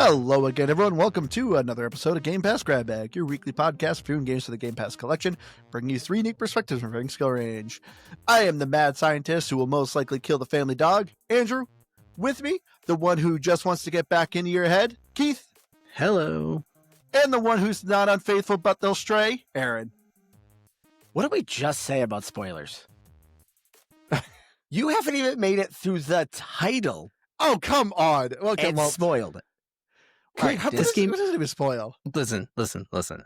Hello again, everyone. Welcome to another episode of Game Pass Grab Bag, your weekly podcast reviewing games for the Game Pass collection, bringing you three unique perspectives from varying skill range. I am the mad scientist who will most likely kill the family dog, Andrew. With me, the one who just wants to get back into your head, Keith. Hello. And the one who's not unfaithful but they'll stray, Aaron. What did we just say about spoilers? You haven't even made it through the title. Oh, come on. Okay, and spoiled it. Right, This game. What does it even spoil? Listen.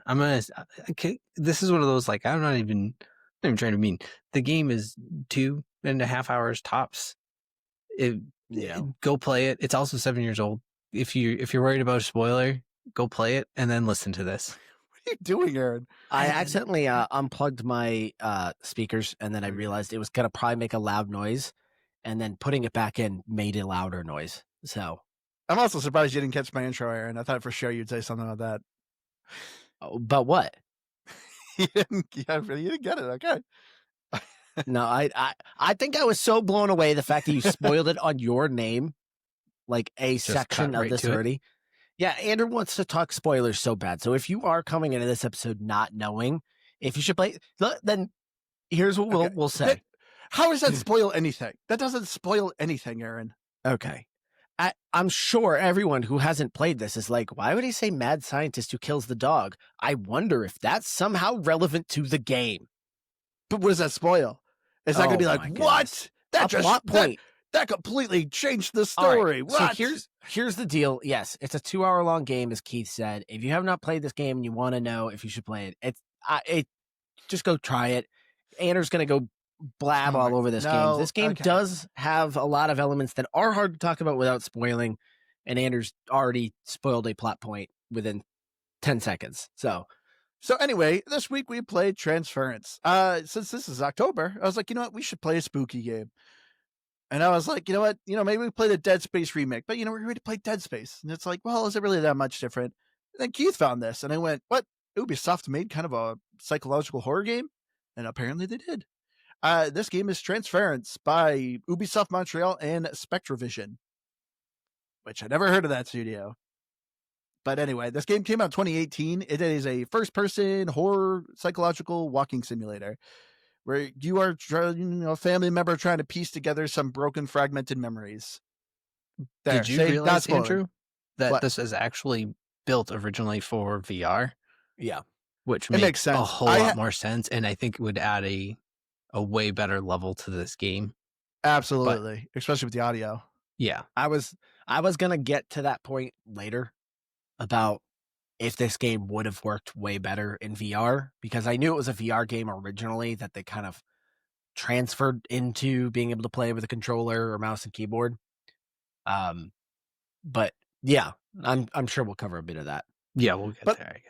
I'm gonna. Okay, this is one of those I'm not even trying to mean. The game is 2.5 hours tops. Go play it. It's also 7 years old. If you're worried about a spoiler, go play it and then listen to this. What are you doing, Aaron? I accidentally unplugged my speakers, and then I realized it was gonna probably make a loud noise, and then putting it back in made a louder noise. So I'm also surprised you didn't catch my intro, Aaron. I thought for sure you'd say something about that. but what? You didn't get it. Okay. No, I think I was so blown away the fact that you spoiled it on your name, like a Just section cut of right this to it. already. Yeah, Andrew wants to talk spoilers so bad. So if you are coming into this episode not knowing if you should play, then here's what Okay. we'll say. How does that spoil anything? That doesn't spoil anything, Aaron. Okay. I'm sure everyone who hasn't played this is like, why would he say mad scientist who kills the dog? I wonder if that's somehow relevant to the game. But what does that spoil? Is that going to be Oh like, my what? goodness. That A just plot point. That completely changed the All right, story. What? So here's the deal. Yes, it's a 2-hour long game, as Keith said. If you have not played this game and you want to know if you should play it, just go try it. Andrew's going to go blab all over this game. This game does have a lot of elements that are hard to talk about without spoiling, and Andrew's already spoiled a plot point within 10 seconds. So anyway, this week we played Transference. Since this is October, I was like, you know what? We should play a spooky game. And I was like, you know what? Maybe we play the Dead Space remake, but we're ready to play Dead Space. And it's like, well, is it really that much different? And then Keith found this, and I went, what? Ubisoft made kind of a psychological horror game? And apparently they did. This game is Transference by Ubisoft Montreal and Spectravision, which I never heard of that studio. But anyway, this game came out in 2018. It is a first-person horror psychological walking simulator where you are a family member trying to piece together some broken, fragmented memories. Did you realize, Andrew, that What? this is actually built originally for VR? yeah, Which It makes makes sense. a whole lot more sense, and I think it would add a way better level to this game. Absolutely, especially with the audio. Yeah. I was going to get to that point later about if this game would have worked way better in VR, because I knew it was a VR game originally that they kind of transferred into being able to play with a controller or mouse and keyboard. But yeah, I'm sure we'll cover a bit of that. Yeah, we'll get there, I guess.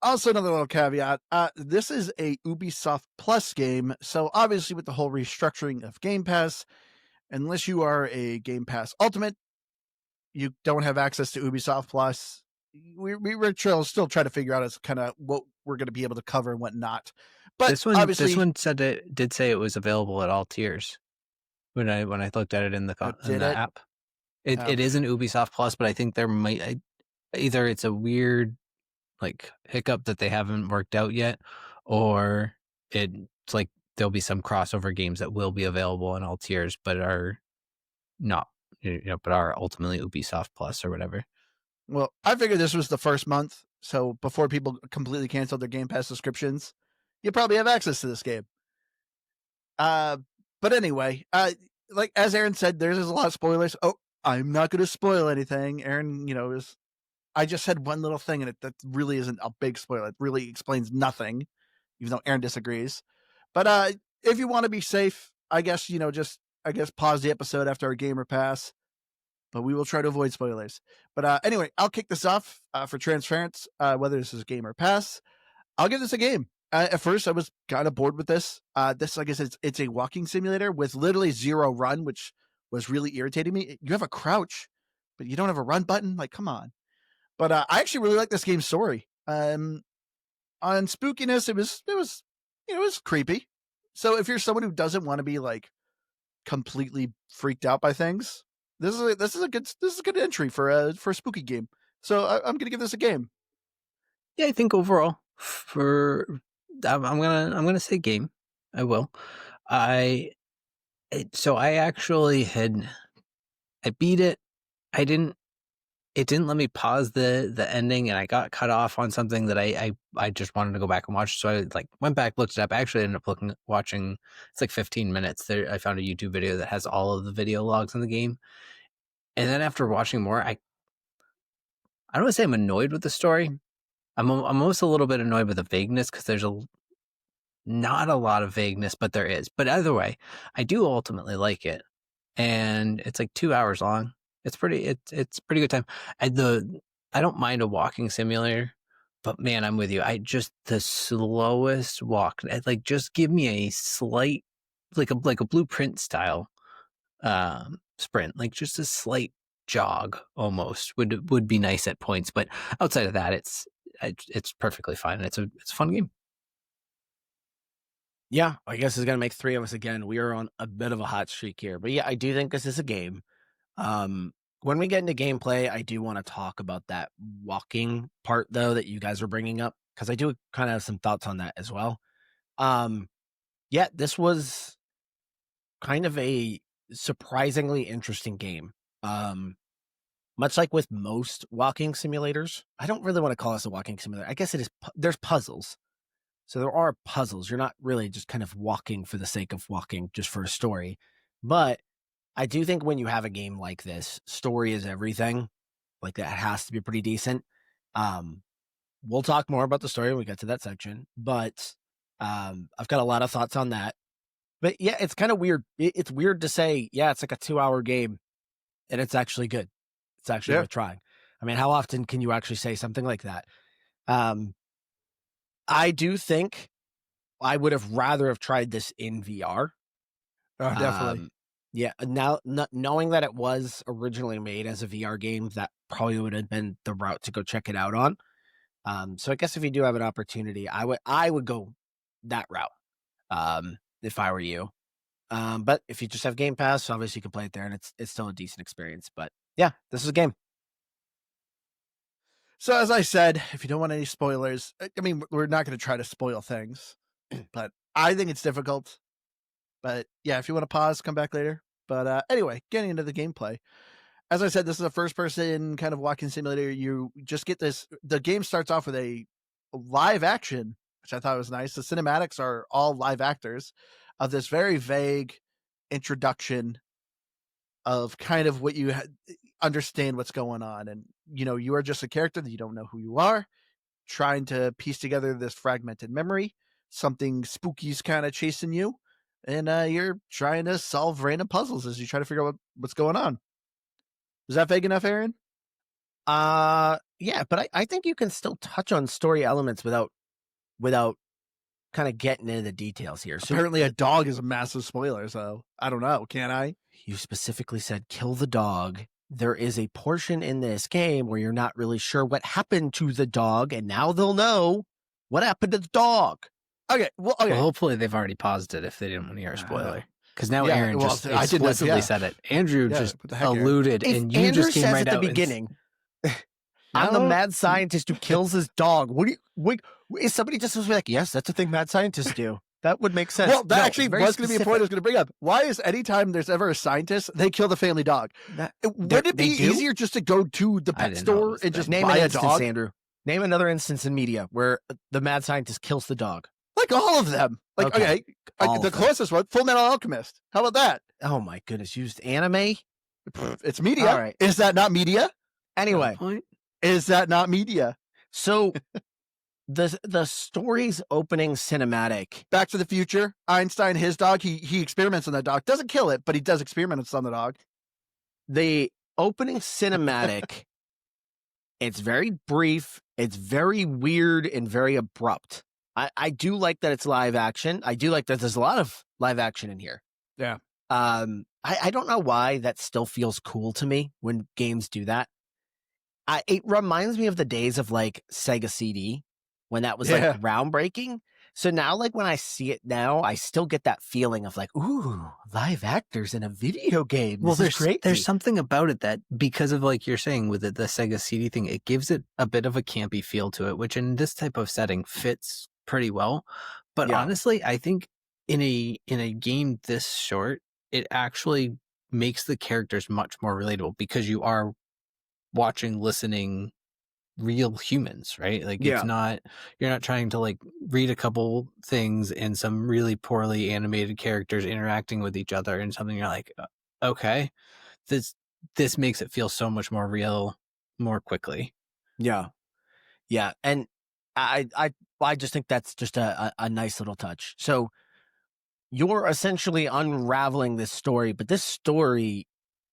Also, another little caveat, this is a Ubisoft Plus game, so obviously with the whole restructuring of Game Pass, unless you are a Game Pass Ultimate, you don't have access to Ubisoft Plus. We were still trying to figure out as kind of what we're going to be able to cover and what not. But This one obviously, did say it was available at all tiers when I looked at it in the app. It is an Ubisoft Plus, but I think there might either it's a weird hiccup that they haven't worked out yet, or it's like there'll be some crossover games that will be available in all tiers, but are not, but are ultimately Ubisoft Plus or whatever. well, I figured this was the first month, so before people completely canceled their Game Pass subscriptions, you probably have access to this game. But anyway, as Aaron said, there's a lot of spoilers. Oh, I'm not going to spoil anything. Aaron, I just said one little thing, and that really isn't a big spoiler. It really explains nothing, even though Aaron disagrees. But if you want to be safe, I guess, pause the episode after our Gamer Pass. But we will try to avoid spoilers. But anyway, I'll kick this off for Transference, whether this is Gamer Pass. I'll give this a game. At first, I was kind of bored with this. This, like I said, it's a walking simulator with literally zero run, which was really irritating me. You have a crouch, but you don't have a run button. Like, come on. But I actually really like this game's story. On spookiness, it was creepy. So if you're someone who doesn't want to be completely freaked out by things, this is a good entry for a spooky game. So I'm going to give this a game. Yeah, I think overall I'm gonna say game. I will. I actually I beat it. It didn't let me pause the ending, and I got cut off on something that I just wanted to go back and watch. So I went back, looked it up. I actually ended up watching. It's like 15 minutes. There, I found a YouTube video that has all of the video logs in the game, and then after watching more, I don't want to say I'm annoyed with the story. I'm almost a little bit annoyed with the vagueness because there's not a lot of vagueness, but there is. But either way, I do ultimately like it, and it's like 2 hours long. It's pretty good time. I don't mind a walking simulator, but man, I'm with you. The slowest walk. Just give me a slight, like a blueprint style sprint, like just a slight jog almost would be nice at points. But outside of that, it's perfectly fine. It's a fun game. Yeah, I guess it's going to make 3 of us again. We are on a bit of a hot streak here. But yeah, I do think this is a game. When we get into gameplay, I do want to talk about that walking part, though, that you guys are bringing up, because I do kind of have some thoughts on that as well. Yeah, this was kind of a surprisingly interesting game. Much like with most walking simulators, I don't really want to call this a walking simulator. I guess it is. There's puzzles. So there are puzzles. You're not really just kind of walking for the sake of walking just for a story. But I do think when you have a game like this, story is everything. Like that has to be pretty decent. We'll talk more about the story when we get to that section. But I've got a lot of thoughts on that. But yeah, it's kind of weird. It's weird to say, yeah, it's like a 2-hour game and it's actually good. It's actually worth trying. I mean, how often can you actually say something like that? I do think I would have rather have tried this in VR. Oh, definitely. Yeah. Now, knowing that it was originally made as a VR game, that probably would have been the route to go check it out on. So I guess if you do have an opportunity, I would go that route. If I were you. But if you just have Game Pass, obviously you can play it there, and it's still a decent experience. But yeah, this is a game. So as I said, if you don't want any spoilers, I mean, we're not going to try to spoil things, but I think it's difficult. But yeah, if you want to pause, come back later. But anyway, getting into the gameplay. As I said, this is a first-person kind of walking simulator. You just get this. The game starts off with a live action, which I thought was nice. The cinematics are all live actors of this very vague introduction of kind of what you understand what's going on. And, you are just a character that you don't know who you are, trying to piece together this fragmented memory. Something spooky's kind of chasing you. And you're trying to solve random puzzles as you try to figure out what's going on. Is that vague enough, Aaron? Yeah, but I think you can still touch on story elements without kind of getting into the details here. So apparently a dog is a massive spoiler, so I don't know. Can I? You specifically said kill the dog. There is a portion in this game where you're not really sure what happened to the dog, and now they'll know what happened to the dog. Okay, well, hopefully they've already paused it if they didn't want to hear a spoiler. Because now Aaron just explicitly said it. Andrew just alluded, and you just came right out at the beginning. I'm the mad scientist who kills his dog. What do you? Is somebody just supposed to be like, yes, that's the thing mad scientists do? That would make sense. Well, that actually was going to be a point I was going to bring up. Why is anytime there's ever a scientist, they kill the family dog? Would it be easier just to go to the pet store and just buy a dog? Andrew, name another instance in media where the mad scientist kills the dog. Like all of them. Like, okay the closest one, Full Metal Alchemist. How about that? Oh my goodness, used anime? It's media. All right. Is that not media? Anyway. Is that not media? So the story's opening cinematic. Back to the Future, Einstein, his dog, he experiments on that dog. Doesn't kill it, but he does experiments on the dog. The opening cinematic, it's very brief, it's very weird and very abrupt. I do like that it's live action. I do like that there's a lot of live action in here. Yeah. I don't know why that still feels cool to me when games do that. It reminds me of the days of like Sega CD when that was like groundbreaking. So now, like, when I see it now, I still get that feeling of like, ooh, live actors in a video game. This is crazy. There's something about it that, because of, like you're saying, with the Sega CD thing, it gives it a bit of a campy feel to it, which in this type of setting fits pretty well. But honestly, I think in a game this short, it actually makes the characters much more relatable, because you are watching, listening, real humans, right? Like, it's not, you're not trying to like read a couple things and some really poorly animated characters interacting with each other and something you're like, okay, this makes it feel so much more real more quickly. Yeah. And I just think that's just a nice little touch. So you're essentially unraveling this story, but this story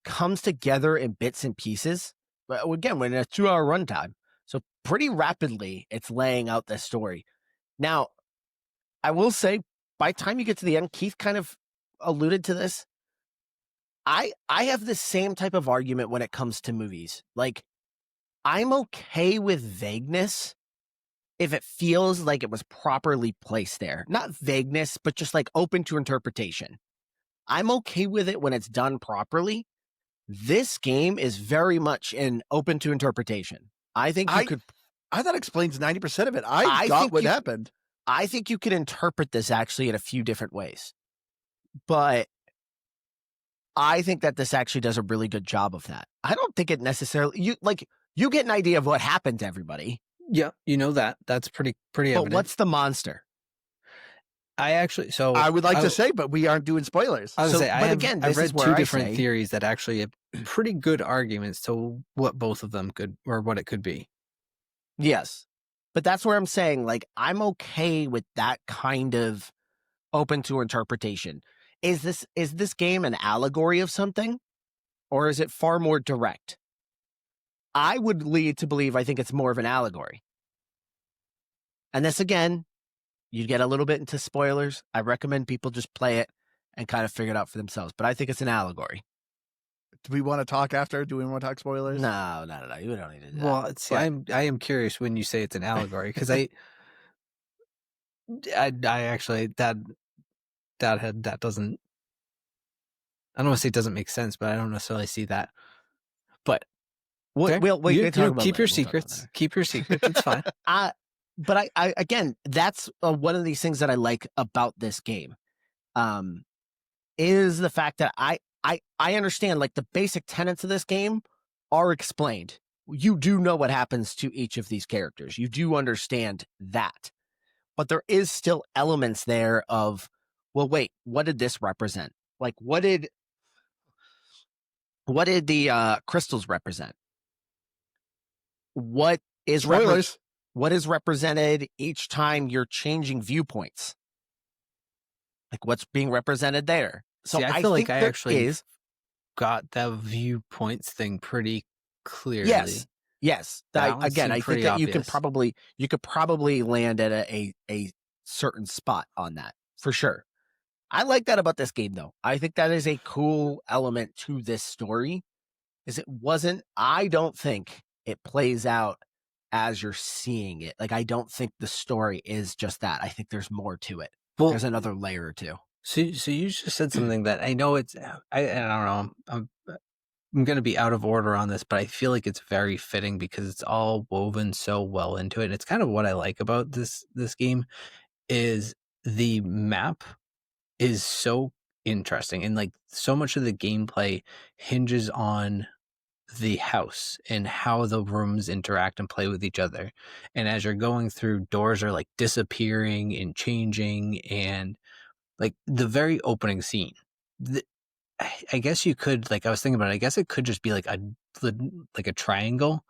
comes together in bits and pieces. But again, we're in a 2-hour runtime. So pretty rapidly, it's laying out this story. Now, I will say, by the time you get to the end, Keith kind of alluded to this. I have the same type of argument when it comes to movies. Like, I'm okay with vagueness if it feels like it was properly placed there. Not vagueness, but just like open to interpretation. I'm okay with it when it's done properly. This game is very much an open to interpretation. I think you could. That explains 90% of it. I got what happened. I think you could interpret this actually in a few different ways. But I think that this actually does a really good job of that. I don't think it necessarily, you get an idea of what happened to everybody. Yeah, you know that's pretty evident. But what's the monster? I would like to say, but we aren't doing spoilers. I've read two different theories that actually have pretty good arguments to what both of them could, or what it could be. Yes. But that's where I'm saying, like, I'm okay with that kind of open to interpretation. Is this game an allegory of something, or is it far more direct? I would lead to believe I think it's more of an allegory. And this, again, you get a little bit into spoilers. I recommend people just play it and kind of figure it out for themselves. But I think it's an allegory. Do we want to talk after? Do we want to talk spoilers? No. You don't need to do that. Well, see, I am curious when you say it's an allegory, because I actually that doesn't. I don't want to say it doesn't make sense, but I don't necessarily see that. But we'll keep your secrets. Keep your secrets. It's fine. But I again, that's one of these things that I like about this game, is the fact that I understand, like, the basic tenets of this game are explained. You do know what happens to each of these characters. You do understand that. But there is still elements there of, well, wait, what did this represent? Like, what did the crystals represent? What is spoilers? What is represented each time you're changing viewpoints? Like, what's being represented there? So see, I feel like I actually got the viewpoints thing pretty clearly. Yes. I think that you could probably land at a certain spot on that for sure. I like that about this game, though. I think that is a cool element to this story. I don't think it plays out as you're seeing it. Like, I don't think the story is just that. I think there's more to it. Well, there's another layer or two. So you just said something that I know it's, I don't know, I'm going to be out of order on this, but I feel like it's very fitting because it's all woven so well into it. And it's kind of what I like about this game is the map is so interesting, and like so much of the gameplay hinges on the house and how the rooms interact and play with each other. And as you're going through, doors are like disappearing and changing, and like the very opening scene, I guess you could, like, I was thinking about it, I guess it could just be like a triangle,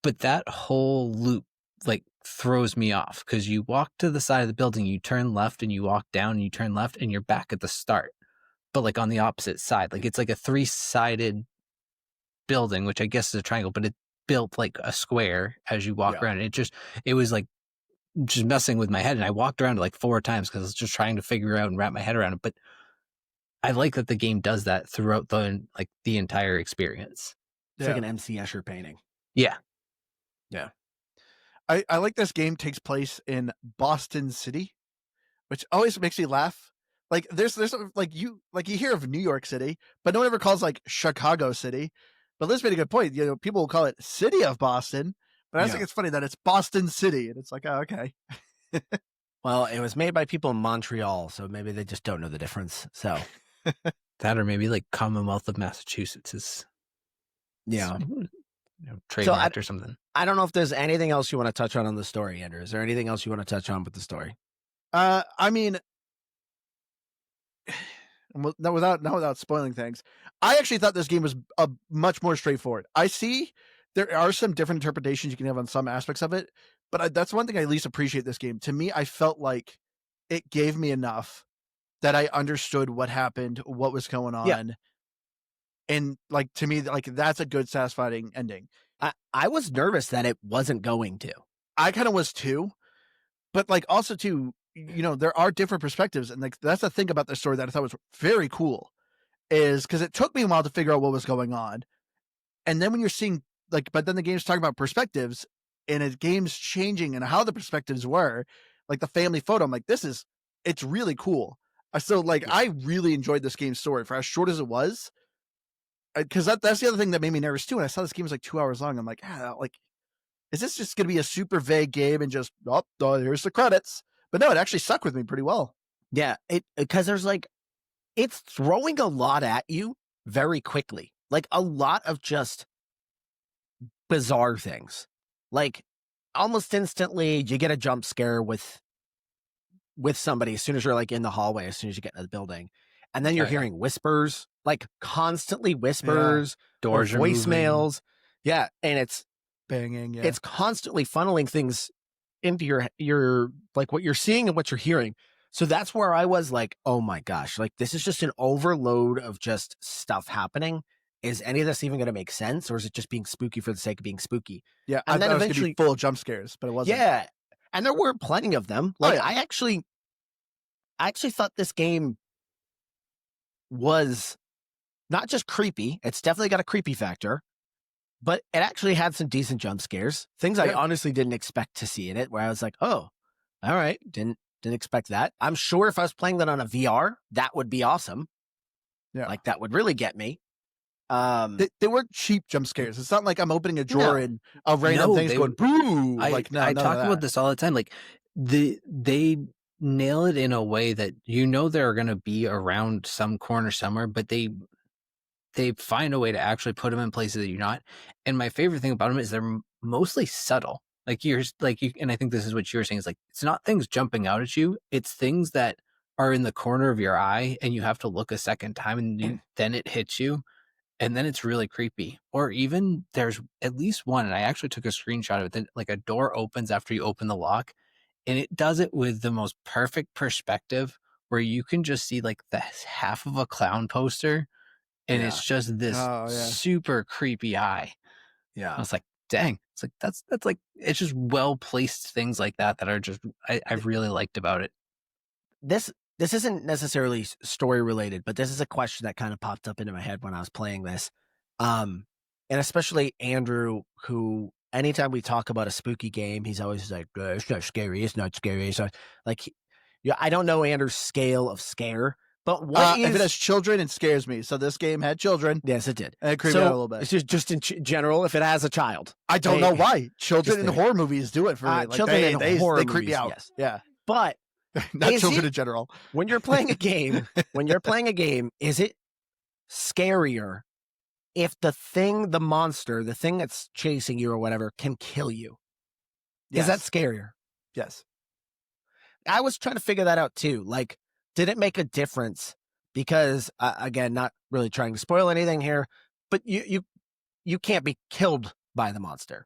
but that whole loop like throws me off because you walk to the side of the building, you turn left, and you walk down and you turn left, and you're back at the start, but like on the opposite side. Like, it's like a 3-sided building, which I guess is a triangle, but it's built like a square as you walk around. It was like just messing with my head, and I walked around it like 4 times because I was just trying to figure out and wrap my head around it. But I like that the game does that throughout the entire experience. It's like an MC Escher painting. Yeah. I like this game takes place in Boston City. which always makes me laugh. Like there's like you hear of New York City, but no one ever calls like Chicago City. But Liz made a good point. People will call it City of Boston, but I think it's funny that it's Boston City, and it's like, oh, okay. Well, it was made by people in Montreal, so maybe they just don't know the difference. So that, or maybe like Commonwealth of Massachusetts is trademarked or something. I don't know if there's anything else you want to touch on the story, Andrew. Is there anything else you want to touch on with the story? I mean, not without spoiling things, I actually thought this game was much more straightforward. I see there are some different interpretations you can have on some aspects of it, but that's one thing I least appreciate this game. To me, I felt like it gave me enough that I understood what happened, what was going on. Yeah. And like, to me, like that's a good, satisfying ending. I was nervous that it wasn't going to. I kind of was too, but like also too, there are different perspectives. And like, that's the thing about this story that I thought was very cool, is because it took me a while to figure out what was going on. And then when you're seeing but then the game's talking about perspectives, and the game's changing and how the perspectives were, like the family photo. I'm like, it's really cool. So like, I really enjoyed this game's story for as short as it was. Because that's the other thing that made me nervous too. And I saw this game was like 2 hours long. I'm like, is this just going to be a super vague game and just, here's the credits? But no, it actually stuck with me pretty well. Yeah, because there's it's throwing a lot at you very quickly. Like a lot of just bizarre things. Like almost instantly you get a jump scare with somebody as soon as you're like in the hallway, as soon as you get into the building. And then you're hearing whispers, like constantly whispers, doors, voicemails. Yeah. And it's banging. Yeah. It's constantly funneling things into your like what you're seeing and what you're hearing. So that's where I was like, oh my gosh, like this is just an overload of just stuff happening. Is any of this even going to make sense, or is it just being spooky for the sake of being spooky? Yeah. And then eventually full of jump scares, but it wasn't. Yeah. And there were plenty of them. Like I actually thought this game was not just creepy. It's definitely got a creepy factor, but it actually had some decent jump scares. Things I honestly didn't expect to see in it, where I was like, oh, all right. Didn't expect that. I'm sure if I was playing that on a VR, that would be awesome. Yeah. Like that would really get me. They weren't cheap jump scares. It's not like I'm opening a drawer and a random thing's going boo. I talk about this all the time. Like they nail it in a way that they're going to be around some corner somewhere, but they find a way to actually put them in places that you're not. And my favorite thing about them is they're mostly subtle. And I think this is what you were saying, is like, it's not things jumping out at you. It's things that are in the corner of your eye and you have to look a second time and then it hits you. And then it's really creepy. Or even there's at least one, and I actually took a screenshot of it, that like a door opens after you open the lock, and it does it with the most perfect perspective where you can just see like the half of a clown poster, and it's just this super creepy eye. Yeah. I was like, dang. It's like, that's like, it's just well-placed things like that are just, I've really liked about it. This isn't necessarily story related, but this is a question that kind of popped up into my head when I was playing this. And especially Andrew, who anytime we talk about a spooky game, he's always like, it's not scary. It's not scary. So like, I don't know Andrew's scale of scare, but if it has children, it scares me. So this game had children. Yes, it did. And it creeped me out a little bit. It's just in general, if it has a child. I don't know why. Children in horror movies do it for me. Like children in horror movies, creep me out. Yes. Yeah. But not children in general. When you're playing a game, is it scarier if the monster, the thing that's chasing you or whatever, can kill you? Yes. Is that scarier? Yes. I was trying to figure that out too. Like, did it make a difference? Because again, not really trying to spoil anything here, but you can't be killed by the monster.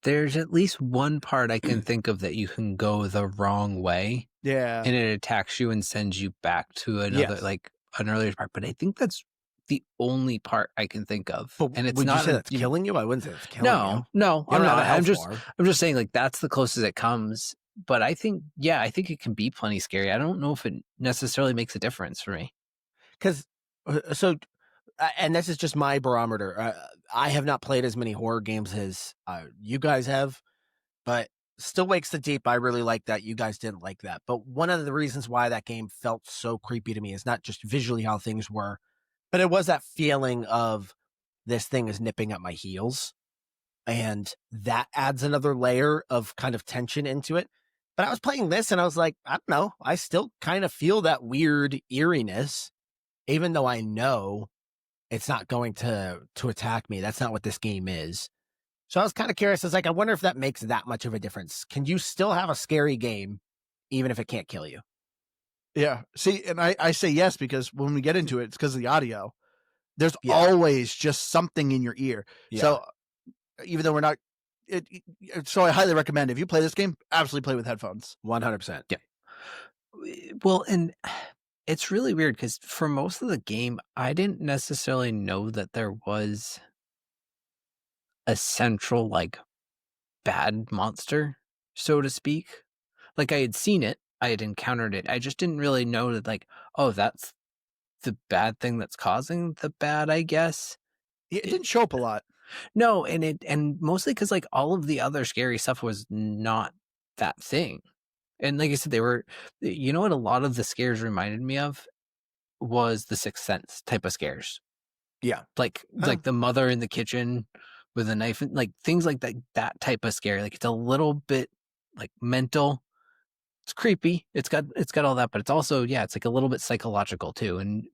There's at least one part I can think of that you can go the wrong way. Yeah. And it attacks you and sends you back to another, like an earlier part. But I think that's the only part I can think of. But and it's would not you say that's killing you? I wouldn't say it's killing you. No, I'm not. I'm just saying, like, that's the closest it comes. But I think it can be plenty scary. I don't know if it necessarily makes a difference for me. Because, and this is just my barometer. I have not played as many horror games as you guys have, but Still Wakes the Deep, I really like that. You guys didn't like that. But one of the reasons why that game felt so creepy to me is not just visually how things were, but it was that feeling of this thing is nipping at my heels. And that adds another layer of kind of tension into it. But I was playing this and I was like, I don't know. I still kind of feel that weird eeriness, even though I know it's not going to attack me. That's not what this game is. So I was kind of curious. I was like, I wonder if that makes that much of a difference. Can you still have a scary game, even if it can't kill you? Yeah. See, and I say yes, because when we get into it, it's because of the audio. There's always just something in your ear. Yeah. So even though we're not, so I highly recommend, if you play this game, absolutely play with headphones. 100%. Yeah. Well, and it's really weird because for most of the game, I didn't necessarily know that there was a central, like, bad monster, so to speak. Like, I had seen it, I had encountered it. I just didn't really know that, like, oh, that's the bad thing that's causing the bad, I guess. It didn't show up a lot. No, and mostly because, like, all of the other scary stuff was not that thing. And like I said, they were, you know what a lot of the scares reminded me of was the Sixth Sense type of scares. Yeah. Like the mother in the kitchen with a knife, and like things like that type of scare. Like, it's a little bit like mental. It's creepy. It's got all that, but it's also, it's like a little bit psychological too. And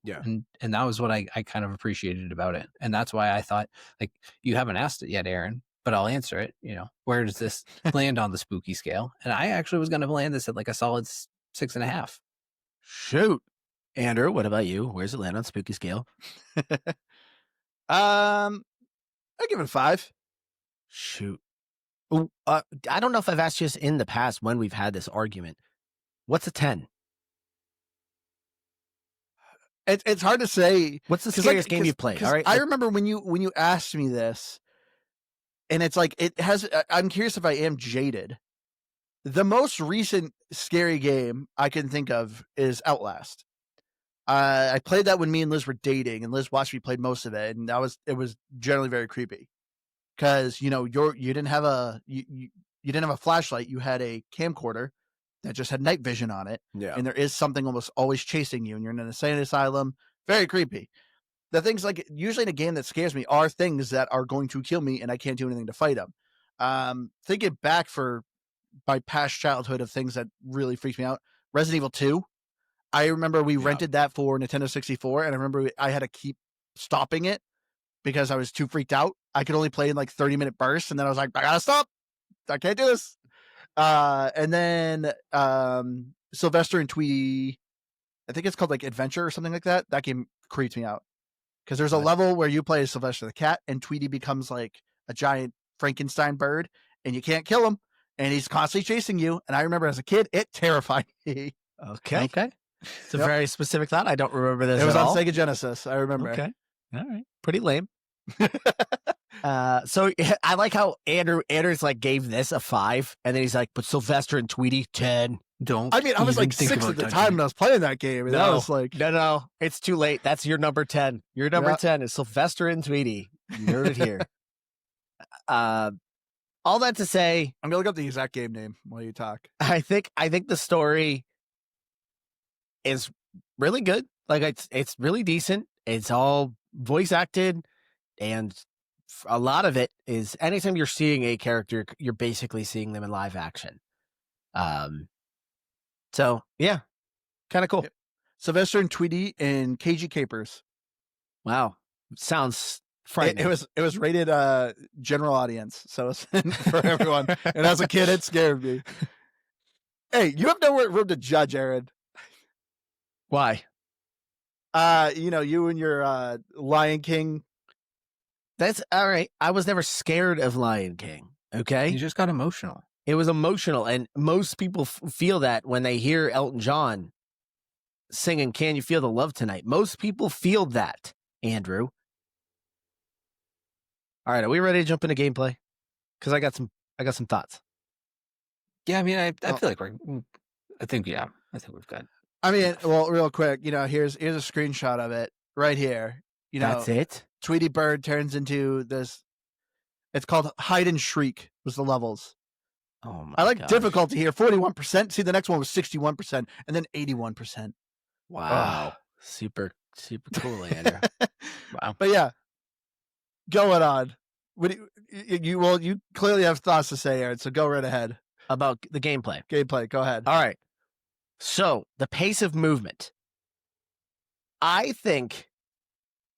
and that was what I kind of appreciated about it. And that's why I thought, like, you haven't asked it yet, Aaron, but I'll answer it. Where does this land on the spooky scale? And I actually was going to land this at like a solid 6.5. Shoot. Andrew, what about you? Where's it land on spooky scale? I give it a 5. Shoot. I don't know if I've asked you this in the past when we've had this argument. What's a 10? It's hard to say. What's the scariest game you've played? All right. I remember when you asked me this, and it's like, I'm curious if I am jaded. The most recent scary game I can think of is Outlast. I played that when me and Liz were dating, and Liz watched me play most of it, and it was generally very creepy. Because you didn't have a flashlight, you had a camcorder that just had night vision on it, and there is something almost always chasing you, and you're in an insane asylum. Very creepy. The things, like, usually in a game that scares me are things that are going to kill me, and I can't do anything to fight them. Thinking back for my past childhood of things that really freaked me out, Resident Evil 2. I remember we rented that for Nintendo 64, and I remember I had to keep stopping it because I was too freaked out. I could only play in like 30-minute bursts, and then I was like, I gotta stop. I can't do this. And then Sylvester and Tweety, I think it's called like Adventure or something like that. That game creeps me out because there's a level where you play as Sylvester the cat, and Tweety becomes like a giant Frankenstein bird, and you can't kill him, and he's constantly chasing you. And I remember as a kid, it terrified me. Okay. It's a very specific thought. I don't remember this. It was on Sega Genesis. I remember. Okay. All right. Pretty lame. So I like how Andrew's like gave this a 5, and then he's like, but Sylvester and Tweety 10. I was like 6 at the time when I was playing that game, and I was like, no, it's too late. That's your number 10. Your number 10 is Sylvester and Tweety. You heard it here. All that to say, I'm gonna look up the exact game name while you talk. I think the story is really good. Like, it's really decent. It's all voice acted, and a lot of it is anytime you're seeing a character, you're basically seeing them in live action. So yeah, kind of cool. Yep. Sylvester and Tweety and KG Capers. Wow, sounds frightening. It was rated general audience, so it's for everyone. And as a kid, it scared me. Hey, you have no room to judge, Aaron. Why? You and your Lion King. That's all right. I was never scared of Lion King. Okay. You just got emotional. It was emotional. And most people feel that when they hear Elton John singing, Can You Feel the Love Tonight? Most people feel that, Andrew. All right. Are we ready to jump into gameplay? Because I got some thoughts. Yeah. I mean, I feel like I think we've got. I mean, well, real quick, here's a screenshot of it right here. That's it. Tweety Bird turns into this. It's called Hide and Shriek was the levels. Oh my! I like gosh. difficulty here. 41%. See, the next one was 61%, and then 81%. Wow, super cool, Andrew. Wow. But yeah, going on. What do you clearly have thoughts to say, Aaron. So go right ahead about the gameplay. Go ahead. All right. So the pace of movement. I think.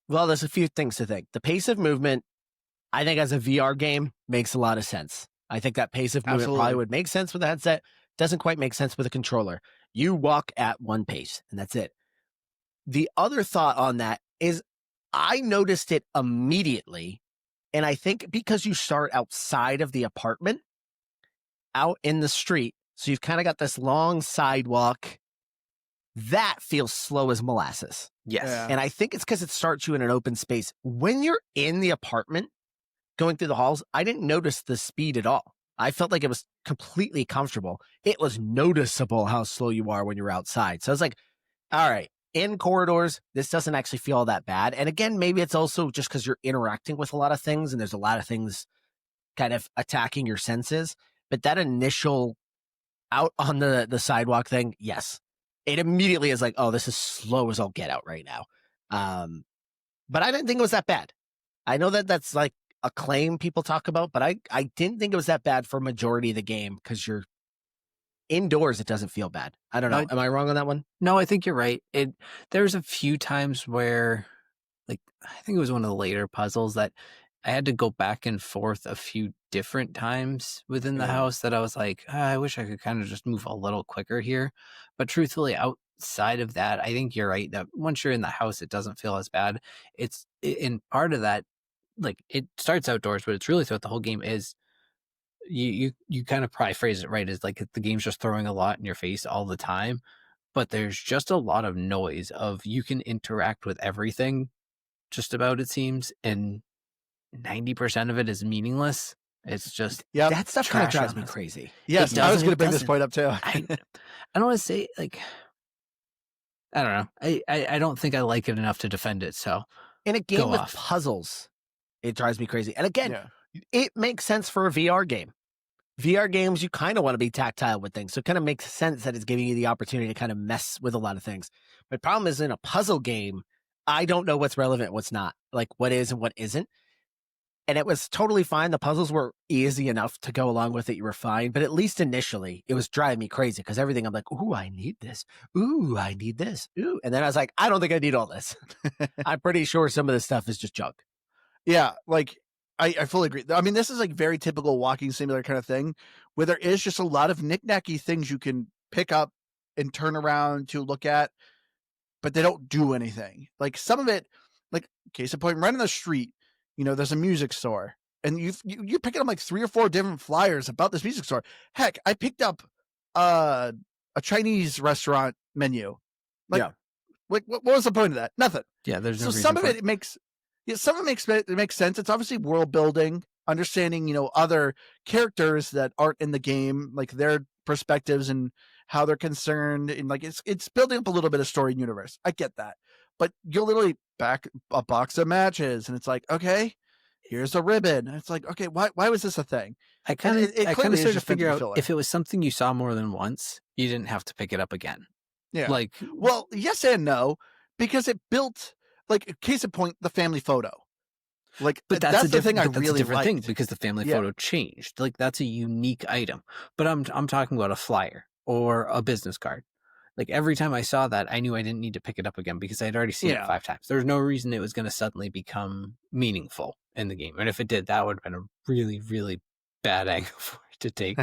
Well, there's a few things to think. The pace of movement, I think, as a VR game, makes a lot of sense. I think that pace of movement probably would make sense with a headset. Doesn't quite make sense with a controller. You walk at one pace, and that's it. The other thought on that is I noticed it immediately, and I think because you start outside of the apartment, out in the street, so you've kind of got this long sidewalk, that feels slow as molasses. Yes. Yeah. And I think it's because it starts you in an open space. When you're in the apartment, going through the halls, I didn't notice the speed at all. I felt like it was completely comfortable. It was noticeable how slow you are when you're outside. So I was like, all right, in corridors, this doesn't actually feel all that bad. And again, maybe it's also just because you're interacting with a lot of things and there's a lot of things kind of attacking your senses. But that initial out on the sidewalk thing, yes, it immediately is like, oh, this is slow as I'll get out right now. But I didn't think it was that bad. I know that that's like a claim people talk about, but I didn't think it was that bad for a majority of the game because you're indoors. It doesn't feel bad. I don't know. Am I wrong on that one? No, I think you're right. There's a few times where, like, I think it was one of the later puzzles that I had to go back and forth a few different times within the house that I was like, I wish I could kind of just move a little quicker here. But truthfully, outside of that, I think you're right that once you're in the house, it doesn't feel as bad. It's in part of that, like, it starts outdoors, but it's really throughout the whole game is you kind of probably phrase it right, is like the game's just throwing a lot in your face all the time. But there's just a lot of noise of you can interact with everything just about, it seems, and 90% of it is meaningless. It's just that stuff kind of drives me crazy. Yes, I was going to bring this point up too. I don't want to say, like, I don't know. I don't think I like it enough to defend it. So in a game with puzzles, it drives me crazy. And again, it makes sense for a VR game. VR games, you kind of want to be tactile with things. So it kind of makes sense that it's giving you the opportunity to kind of mess with a lot of things. My problem is in a puzzle game, I don't know what's relevant, what's not, like what is and what isn't. And it was totally fine. The puzzles were easy enough to go along with it. You were fine. But at least initially, it was driving me crazy because everything I'm like, ooh, I need this. Ooh, I need this. Ooh. And then I was like, I don't think I need all this. I'm pretty sure some of this stuff is just junk. Yeah, like I fully agree. I mean, this is like very typical walking simulator kind of thing where there is just a lot of knick-knacky things you can pick up and turn around to look at, but they don't do anything. Like some of it, like case in point, right in the street, there's a music store and you're picking up like 3 or 4 different flyers about this music store. Heck, I picked up a Chinese restaurant menu. Like, what was the point of that? Nothing. Yeah, there's no reason some of it makes sense. It's obviously world building, understanding, other characters that aren't in the game, like their perspectives and how they're concerned, and like it's building up a little bit of story universe. I get that. But you'll literally back a box of matches and it's like, okay, here's a ribbon. And it's like, okay, why was this a thing? I kind of started to figure out if it was something you saw more than once, you didn't have to pick it up again. Yeah. Like, well, yes and no, because it built, like, case in point, the family photo. Like, but that's the thing I really liked. Thing because the family photo changed. Like, that's a unique item. But I'm talking about a flyer or a business card. Like, every time I saw that, I knew I didn't need to pick it up again because I'd already seen it 5 times. There's no reason it was going to suddenly become meaningful in the game. And if it did, that would have been a really, really bad angle for it to take.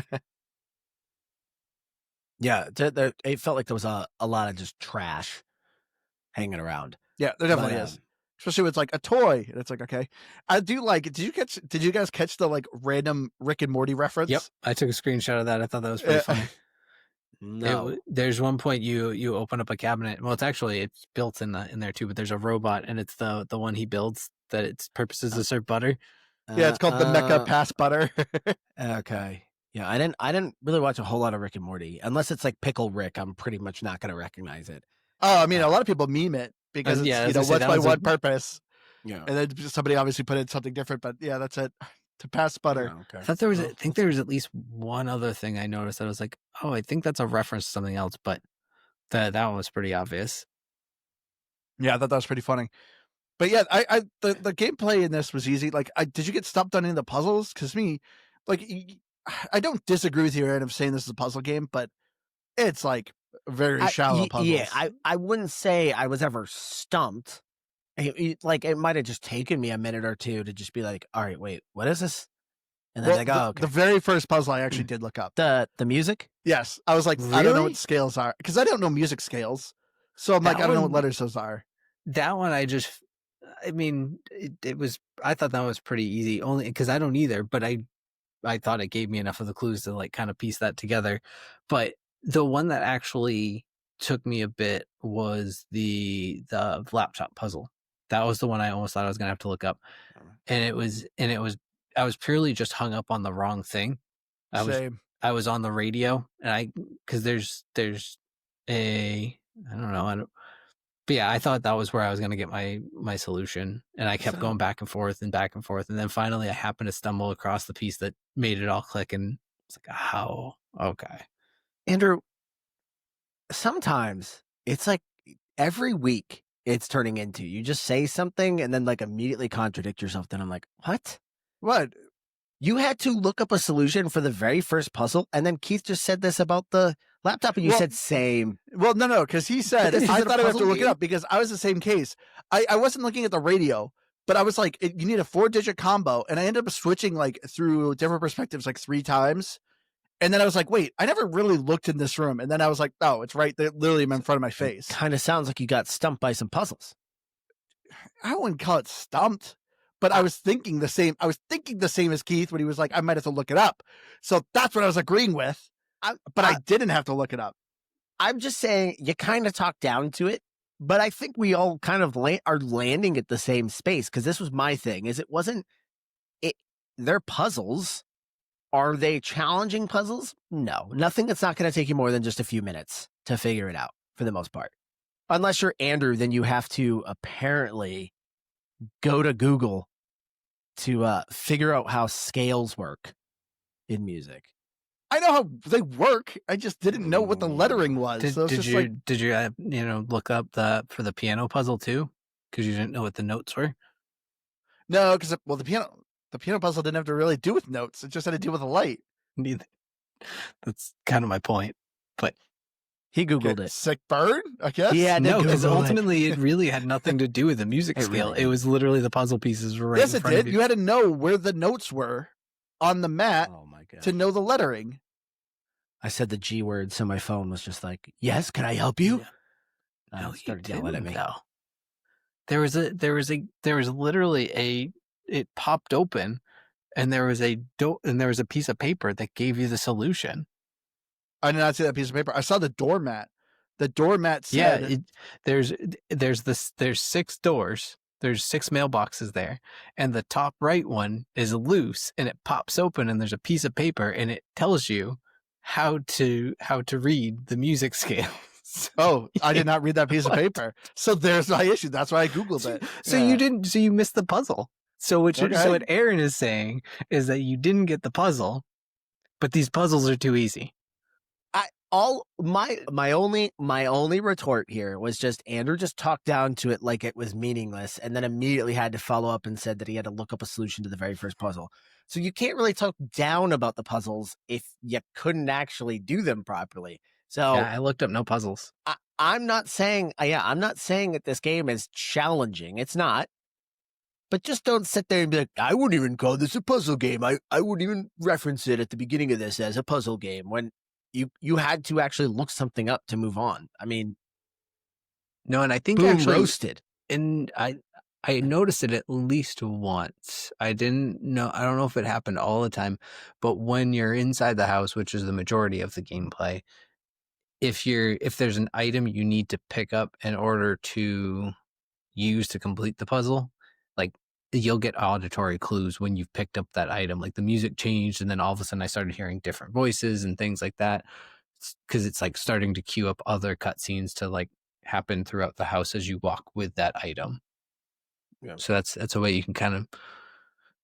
Yeah, it felt like there was a lot of just trash hanging around. Yeah, there definitely is. Especially with like a toy. And it's like, okay. I do like, did you guys catch the like random Rick and Morty reference? Yep. I took a screenshot of that. I thought that was pretty funny. No, there's one point you open up a cabinet. Well, it's built in there too, but there's a robot and it's the one he builds that its purpose is to serve butter. Yeah, it's called the Mecha Pass Butter. Okay. Yeah, I didn't really watch a whole lot of Rick and Morty. Unless it's like Pickle Rick, I'm pretty much not going to recognize it. Oh, I mean, a lot of people meme it because it's, what's my one purpose? Yeah. And then somebody obviously put in something different, but yeah, that's it. to pass butter. Oh, okay. I thought I think there was at least one other thing I noticed that I was like, oh, I think that's a reference to something else, but that one was pretty obvious. Yeah, I thought that was pretty funny. But yeah, the gameplay in this was easy. Like, did you get stumped on any of the puzzles? Because I don't disagree with you, Aaron, of saying this is a puzzle game, but it's like very shallow puzzles. Yeah, I wouldn't say I was ever stumped. Like, it might have just taken me a minute or two to just be like, all right, wait, what is this? And then okay. The very first puzzle I actually did look up. The music? Yes. I was like, really? I don't know what scales are. Because I don't know music scales. So I'm like, I don't know what letters those are. That one I thought that was pretty easy, only because I don't either, but I thought it gave me enough of the clues to like kind of piece that together. But the one that actually took me a bit was the laptop puzzle. That was the one I almost thought I was gonna have to look up. And it was I was purely just hung up on the wrong thing. Same. I was on the radio, and because there's a, I don't know, but yeah, I thought that was where I was going to get my solution, and I kept going back and forth, and then finally I happened to stumble across the piece that made it all click, and it's like, oh, okay. Andrew, sometimes it's like every week it's turning into you just say something and then like immediately contradict yourself. Then I'm like, what? What? You had to look up a solution for the very first puzzle, and then Keith just said this about the laptop, and you said same. Well, no, because he said, I thought I would have to look it up because I was the same case. I wasn't looking at the radio, but I was like, you need a 4-digit combo, and I ended up switching like through different perspectives like 3 times. And then I was like, wait, I never really looked in this room. And then I was like, oh, it's right there, literally in front of my face. Kind of sounds like you got stumped by some puzzles. I wouldn't call it stumped, but I was thinking the same. I was thinking the same as Keith when he was like, I might have to look it up. So that's what I was agreeing with. But I didn't have to look it up. I'm just saying you kind of talked down to it, but I think we all kind of are landing at the same space, because this was my thing, is they're puzzles. Are they challenging puzzles? No, nothing that's not going to take you more than just a few minutes to figure it out for the most part. Unless you're Andrew, then you have to apparently go to Google to figure out how scales work in music. I know how they work. I just didn't know what the lettering was. Did you look up for the piano puzzle too? Because you didn't know what the notes were? No, because the piano puzzle didn't have to really do with notes. It just had to do with a light. Neither. That's kind of my point. But he Googled it. Sick burn, I guess? Yeah, no, because ultimately it really had nothing to do with the music scale. Really, it was literally the puzzle pieces were right in front of you. Yes, it did. You had to know where the notes were on the mat to know the lettering. I said the G word, so my phone was just like, yes, can I help you? Yeah. No, started yelling at me. No. There was literally it popped open, and there was a piece of paper that gave you the solution. I did not see that piece of paper. I saw the doormat. The doormat said, there's 6 doors. There's 6 mailboxes there, and the top right one is loose, and it pops open, and there's a piece of paper, and it tells you how to read the music scales. Oh, I did not read that piece of paper. So there's my issue. That's why I Googled it. So you missed the puzzle. So what Aaron is saying is that you didn't get the puzzle, but these puzzles are too easy. My only retort here was just Andrew just talked down to it like it was meaningless, and then immediately had to follow up and said that he had to look up a solution to the very first puzzle. So you can't really talk down about the puzzles if you couldn't actually do them properly. So yeah, I looked up no puzzles. I'm not saying that this game is challenging. It's not. But just don't sit there and be like, I wouldn't even call this a puzzle game. I wouldn't even reference it at the beginning of this as a puzzle game, when you had to actually look something up to move on. I mean, no, and I think actually roasted. And I noticed it at least once. I don't know if it happened all the time, but when you're inside the house, which is the majority of the gameplay, if there's an item you need to pick up in order to use to complete the puzzle, like you'll get auditory clues when you've picked up that item. Like the music changed, and then all of a sudden I started hearing different voices and things like that, because it's like starting to queue up other cutscenes to like happen throughout the house as you walk with that item. Yeah. So that's a way you can kind of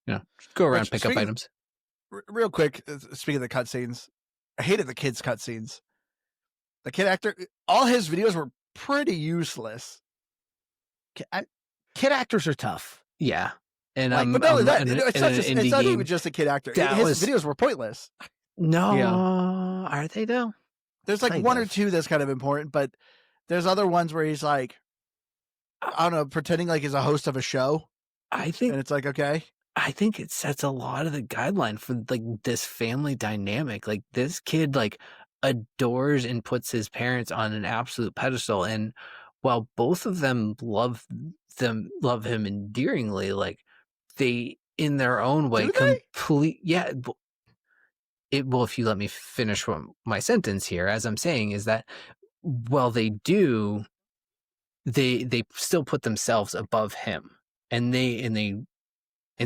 Go around, pick up items. Real quick, speaking of the cutscenes, I hated the kids' cutscenes. The kid actor, all his videos were pretty useless. Kid actors are tough. Yeah. And but not only that, it's not even just a kid actor. His videos were pointless. No, are they though? There's like one or two that's kind of important, but there's other ones where he's like, I don't know, pretending like he's a host of a show. I think, and it's like, okay. I think it sets a lot of the guideline for like this family dynamic. Like this kid like adores and puts his parents on an absolute pedestal, and while both of them love him endearingly, like they in their own way if you let me finish my sentence here, as I'm saying, is that while they do, they still put themselves above him, and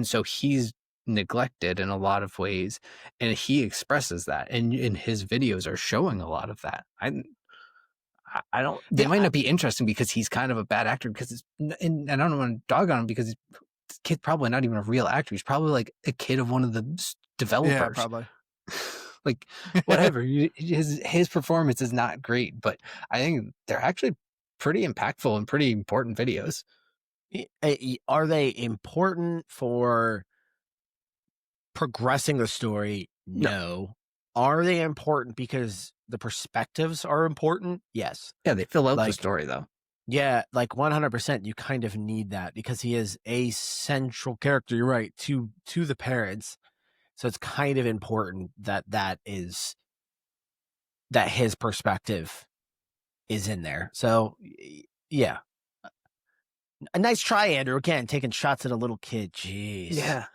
so he's neglected in a lot of ways, and he expresses that, and his videos are showing a lot of that. I don't. They might not be interesting because he's kind of a bad actor, because and I don't want to dog on him because this kid's probably not even a real actor. He's probably like a kid of one of the developers. Yeah, probably. Like whatever. His performance is not great, but I think they're actually pretty impactful and pretty important videos. Are they important for progressing the story? No. Are they important because the perspectives are important? Yes. Yeah, they fill out the story though. Yeah, like 100%. You kind of need that because he is a central character. You're right, to the parents. So it's kind of important that his perspective is in there. So yeah, a nice try, Andrew. Again, taking shots at a little kid. Jeez, yeah,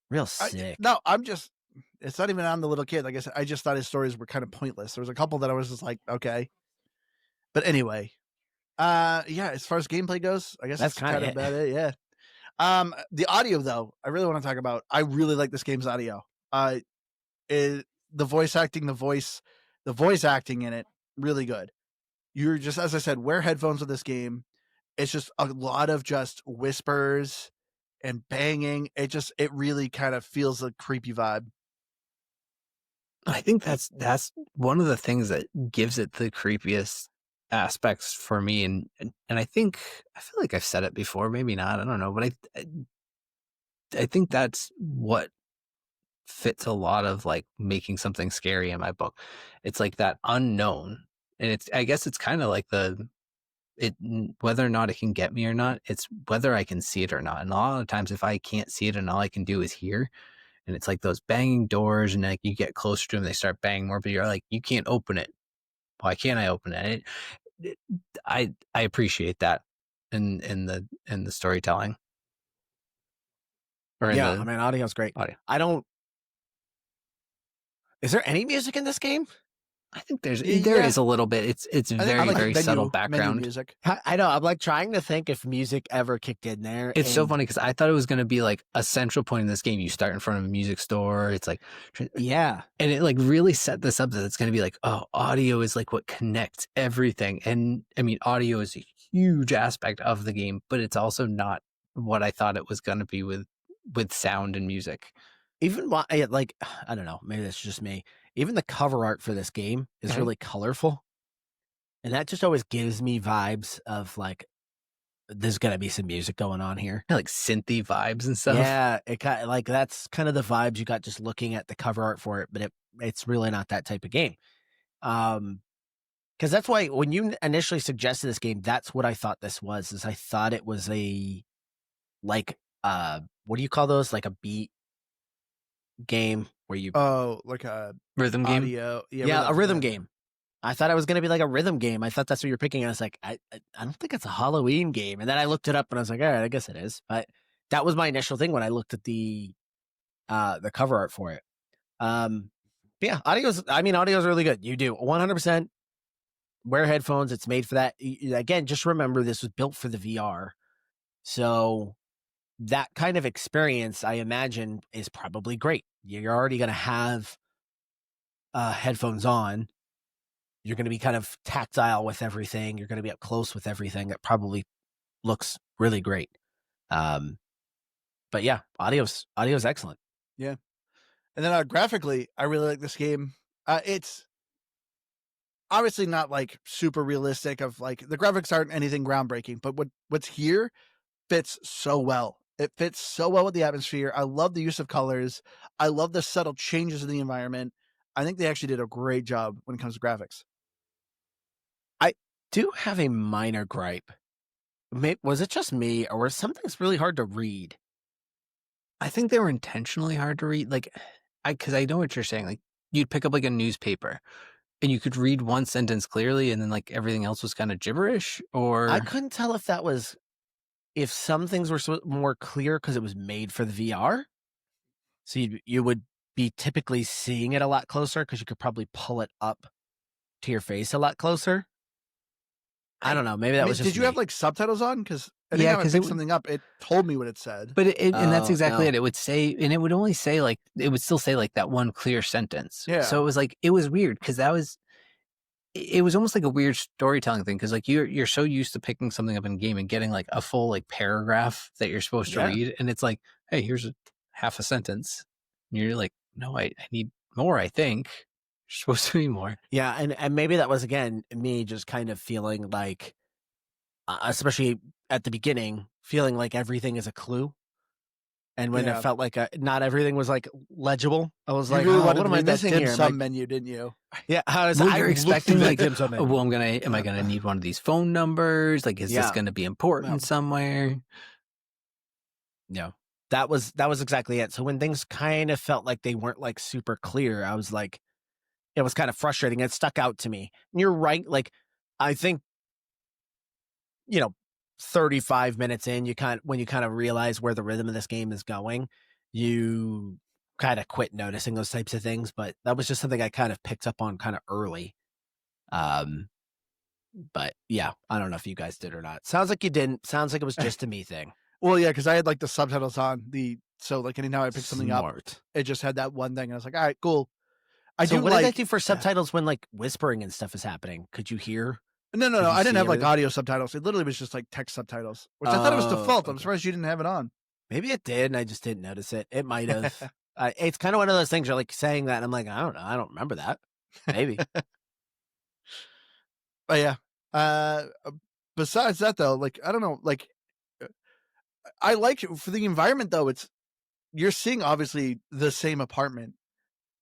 real sick. It's not even on the little kid. Like I said, I just thought his stories were kind of pointless. There was a couple that I was just like, okay, but anyway, yeah. As far as gameplay goes, I guess that's kind of about it. Yeah. The audio though, I really want to talk about. I really like this game's audio. The voice acting, the voice acting in it, really good. You're just, as I said, wear headphones with this game. It's just a lot of just whispers and banging. It really kind of feels a creepy vibe. I think that's one of the things that gives it the creepiest aspects for me, and I feel like I've said it before, maybe not, I don't know, but I think that's what fits a lot of like making something scary in my book. It's like that unknown, and I guess it's kind of like whether or not it can get me or not, it's whether I can see it or not. And a lot of times if I can't see it and all I can do is hear, and it's like those banging doors, and like you get closer to them, they start banging more, but you're like, you can't open it. Why can't I open it? I appreciate that in the storytelling. I mean, audio's great. Audio. Is there any music in this game? I think there is a little bit. It's very subtle background music. I know. I'm like trying to think if music ever kicked in there. It's so funny because I thought it was going to be like a central point in this game. You start in front of a music store. It's like, yeah, and it like really set this up that it's going to be like, oh, audio is like what connects everything. And I mean, audio is a huge aspect of the game, but it's also not what I thought it was going to be with sound and music. Even like, I don't know, maybe that's just me. Even the cover art for this game is really colorful. And that just always gives me vibes of like, there's going to be some music going on here. Like synthy vibes and stuff. Yeah, it got like, that's kind of the vibes you got just looking at the cover art for it, but it's really not that type of game. Because that's why when you initially suggested this game, that's what I thought this was, is I thought it was a, like, what do you call those? Like a beat game where you like a rhythm game. Yeah, a rhythm game. I thought it was going to be like a rhythm game. I thought that's what you're picking. I was like, I don't think it's a Halloween game. And then I looked it up and I was like, all right, I guess it is. But that was my initial thing when I looked at the cover art for it. Yeah, audio's really good. You do 100% wear headphones. It's made for that. Again, just remember this was built for the VR. So that kind of experience, I imagine, is probably great. You're already going to have headphones on. You're going to be kind of tactile with everything. You're going to be up close with everything. That probably looks really great. But But yeah, audio's excellent. Yeah. And then graphically, I really like this game. It's obviously not like super realistic of like the graphics aren't anything groundbreaking, but what's here fits so well. It fits so well with the atmosphere. I love the use of colors. I love the subtle changes in the environment. I think they actually did a great job when it comes to graphics. I do have a minor gripe. Was it just me, or was some things really hard to read? I think they were intentionally hard to read. Like, because I know what you're saying. Like, you'd pick up like a newspaper, and you could read one sentence clearly, and then like everything else was kind of gibberish. Or I couldn't tell if some things were more clear because it was made for the VR. So you would be typically seeing it a lot closer because you could probably pull it up to your face a lot closer. I don't know. Maybe that was just Did you have like subtitles on? Because yeah, because I picked something up, it told me what it said. But and that's exactly it. It would say, and it would only say like, it would still say like that one clear sentence. Yeah. So it was like, it was weird because it was almost like a weird storytelling thing. Cause like you're so used to picking something up in game and getting like a full like paragraph that you're supposed to read. And it's like, hey, here's half a sentence. And you're like, no, I need more, I think. You're supposed to be more. Yeah. And maybe that was, again, me just kind of feeling like, especially at the beginning, feeling like everything is a clue. And when it felt like not everything was like legible, I was like, really what am I missing here? Some menu, didn't you? Yeah, you're expecting like, well, am I gonna need one of these phone numbers? Like, is this gonna be important somewhere? No, that was exactly it. So when things kind of felt like they weren't like super clear, I was like, it was kind of frustrating. It stuck out to me. And you're right. Like, I think, 35 minutes in, when you kind of realize where the rhythm of this game is going, you kind of quit noticing those types of things. But that was just something I kind of picked up on kind of early. But yeah, I don't know if you guys did or not. Sounds like you didn't. Sounds like it was just a me thing. Well, yeah, because I had like the subtitles on so like anytime I picked something up, it just had that one thing, and I was like, all right, cool. What did I do for subtitles when like whispering and stuff is happening? Could you hear? No. I didn't have like audio subtitles. It literally was just like text subtitles, which I thought it was default. Okay. I'm surprised you didn't have it on. Maybe it did, and I just didn't notice it. It might have. It's kind of one of those things. You're like saying that, and I'm like, I don't know. I don't remember that. Maybe. But yeah. Besides that, though, like I don't know. Like I like for the environment, though. You're seeing obviously the same apartment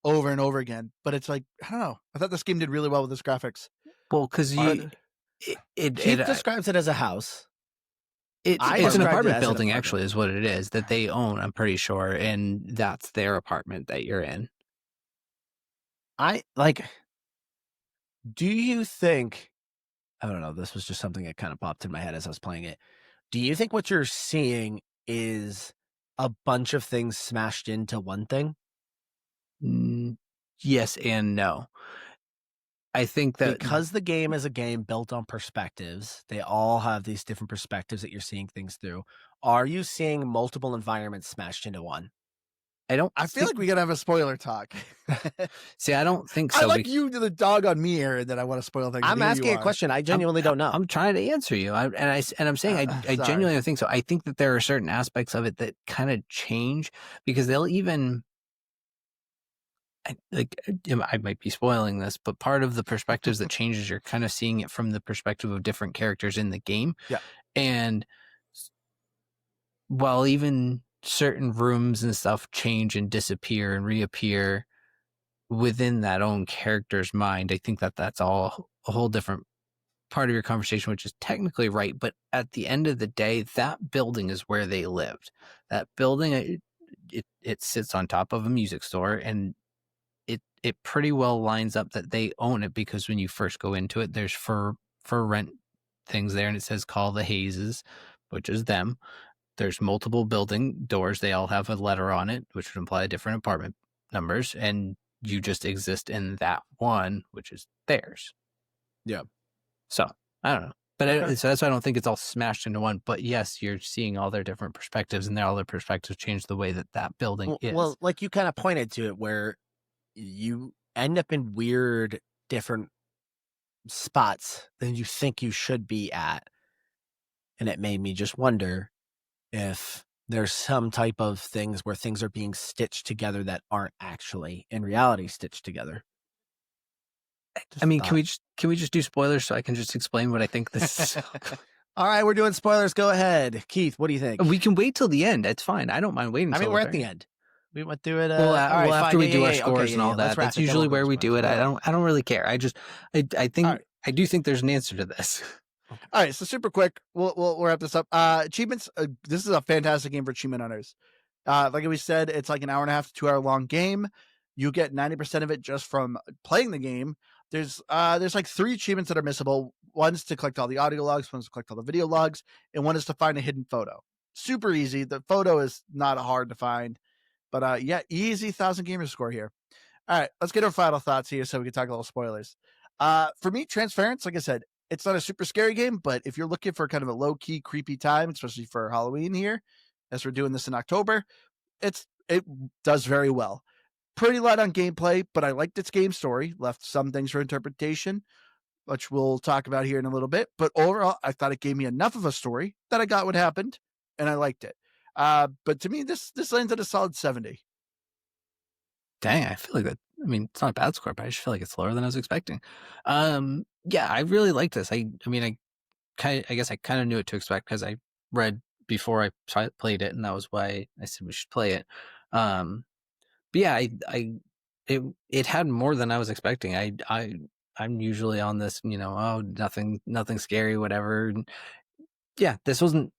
over and over again, but it's like I don't know. I thought this game did really well with its graphics. Well, because it describes it as a house. It's an apartment building, actually, is what it is, that they own, I'm pretty sure, and that's their apartment that you're in. Do you think, I don't know, this was just something that kind of popped in my head as I was playing it. Do you think what you're seeing is a bunch of things smashed into one thing? Yes and no. I think that because the game is a game built on perspectives, they all have these different perspectives that you're seeing things through. Are you seeing multiple environments smashed into one? I feel like we gotta have a spoiler talk. See, I don't think so. I like you to the dog on me, Aaron, that I want to spoil things. I'm asking a question. I genuinely don't know. I'm trying to answer you. I'm saying I genuinely don't think so. I think that there are certain aspects of it that kind of change because they'll even. I might be spoiling this, but part of the perspectives that changes, you're kind of seeing it from the perspective of different characters in the game. Yeah. And while even certain rooms and stuff change and disappear and reappear within that own character's mind, I think that that's all a whole different part of your conversation, which is technically right. But at the end of the day, that building is where they lived. That building, it sits on top of a music store, and it pretty well lines up that they own it because when you first go into it, there's for rent things there, and it says call the Hazes, which is them. There's multiple building doors. They all have a letter on it, which would imply different apartment numbers, and you just exist in that one, which is theirs. Yeah. So I don't know. But so that's why I don't think it's all smashed into one. But yes, you're seeing all their different perspectives, and all their perspectives change the way that building is. Well, like you kind of pointed to it where you end up in weird, different spots than you think you should be at. And it made me just wonder if there's some type of things where things are being stitched together that aren't actually in reality stitched together. I mean, can we just do spoilers so I can just explain what I think this is? All right, we're doing spoilers. Go ahead. Keith, what do you think? We can wait till the end. It's fine. I don't mind waiting. I mean, we're at the end. We went through it. Well, after we do our scores and all that, that, that's usually where we do it. I don't really care. I think right. I do think there's an answer to this. Okay. All right, so super quick, we'll wrap this up. Achievements. This is a fantastic game for achievement hunters. Like we said, it's like an hour and a half to 2 hour long game. You get 90% of it just from playing the game. There's like 3 achievements that are missable. One's to collect all the audio logs, one's to collect all the video logs, and one is to find a hidden photo. Super easy. The photo is not hard to find, but yeah, easy 1,000 gamer score here. All right, let's get our final thoughts here so we can talk a little spoilers. For me, Transference, like I said, it's not a super scary game, but if you're looking for kind of a low-key, creepy time, especially for Halloween here, as we're doing this in October, it does very well. Pretty light on gameplay, but I liked its game story, left some things for interpretation, which we'll talk about here in a little bit. But overall, I thought it gave me enough of a story that I got what happened, and I liked it. But to me, this lands at a solid 70. Dang, I feel like that. I mean, it's not a bad score, but I just feel like it's lower than I was expecting. Yeah, I really like this. I guess I kind of knew what to expect because I read before I played it, and that was why I said we should play it. But yeah, it had more than I was expecting. I'm usually on this, nothing scary, whatever. And yeah, this wasn't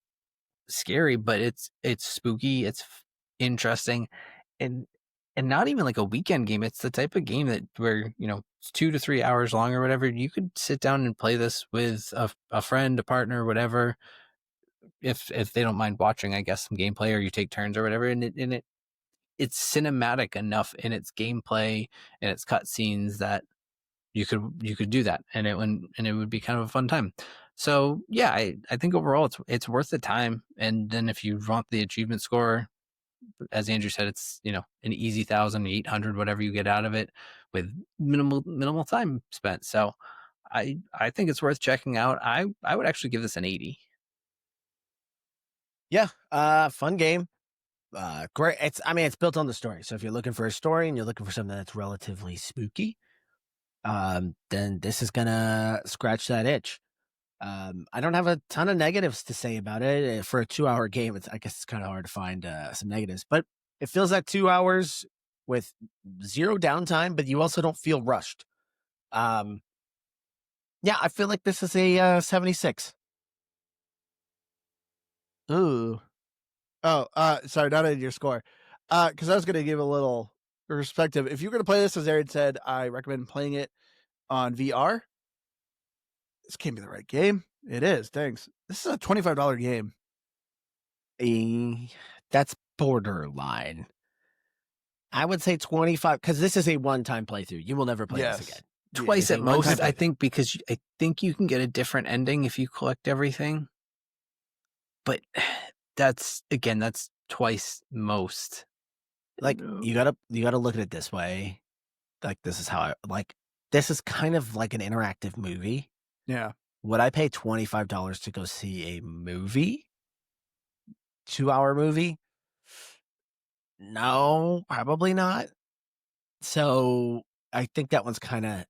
scary, but it's spooky, it's interesting, and not even like a weekend game. It's the type of game that where it's 2 to 3 hours long or whatever. You could sit down and play this with a friend, a partner, whatever, if they don't mind watching, I guess, some gameplay, or you take turns or whatever. And it's cinematic enough in its gameplay and its cutscenes that you could do that, and it would be kind of a fun time. So yeah, I think overall it's worth the time. And then if you want the achievement score, as Andrew said, it's an easy 1,800, whatever you get out of it, with minimal time spent. So I think it's worth checking out. I would actually give this an 80. Yeah, fun game. Great. It's built on the story. So if you're looking for a story and you're looking for something that's relatively spooky, then this is gonna scratch that itch. I don't have a ton of negatives to say about it. For a 2-hour game, I guess it's kind of hard to find some negatives, but it feels like 2 hours with zero downtime, but you also don't feel rushed. Yeah, I feel like this is a 76. Ooh. Oh, sorry, not in your score. Because I was going to give a little perspective. If you're going to play this, as Aaron said, I recommend playing it on VR. This can't be the right game. It is. Thanks. This is a $25 game. That's borderline. I would say 25, because this is a one-time playthrough. You will never play this again. Twice at most, I think, because I think you can get a different ending if you collect everything. But that's twice most. Like, you gotta look at it this way. Like, this is how this is kind of like an interactive movie. Yeah. Would I pay $25 to go see a movie? 2-hour movie? No, probably not. So I think that one's kind of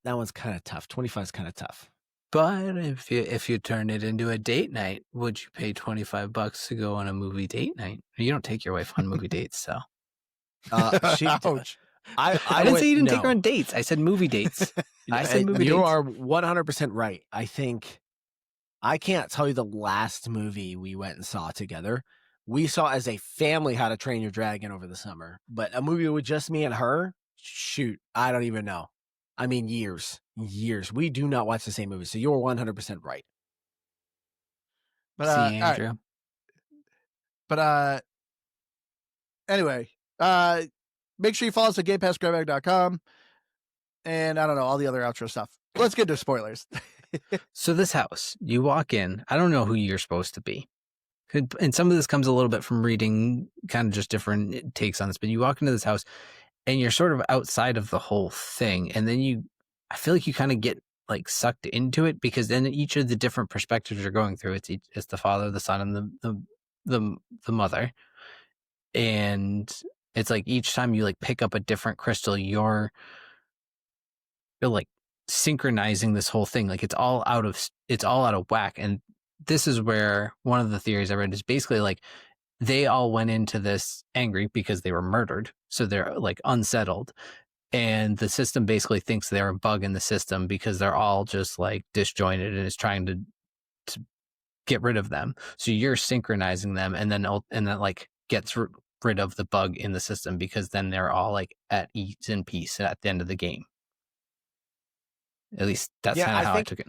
tough. 25 is kind of tough. But if you turn it into a date night, would you pay $25 to go on a movie date night? You don't take your wife on movie dates, so. Ouch. I didn't say you didn't take her on dates. I said movie dates. I said movie dates. You are 100% right. I can't tell you the last movie we went and saw together. We saw as a family How to Train Your Dragon over the summer, but a movie with just me and her, shoot, I don't even know. I mean, years. We do not watch the same movie, so you're 100% right. But see, Andrew. Right. But anyway, make sure you follow us at GamePassGrabBag.com, and I don't know, all the other outro stuff. Let's get to spoilers. So this house, you walk in. I don't know who you're supposed to be. And some of this comes a little bit from reading kind of just different takes on this, but you walk into this house and you're sort of outside of the whole thing. And then I feel like you kind of get like sucked into it, because then each of the different perspectives you're going through, it's the father, the son, and the mother. and it's like each time you like pick up a different crystal, you're like synchronizing this whole thing. Like it's all out of whack. And this is where one of the theories I read is basically like they all went into this angry because they were murdered, so they're like unsettled, and the system basically thinks they're a bug in the system because they're all just like disjointed and is trying to get rid of them. So you're synchronizing them, and then like gets rid of the bug in the system, because then they're all like at ease and peace at the end of the game. At least that's kind of how I took it.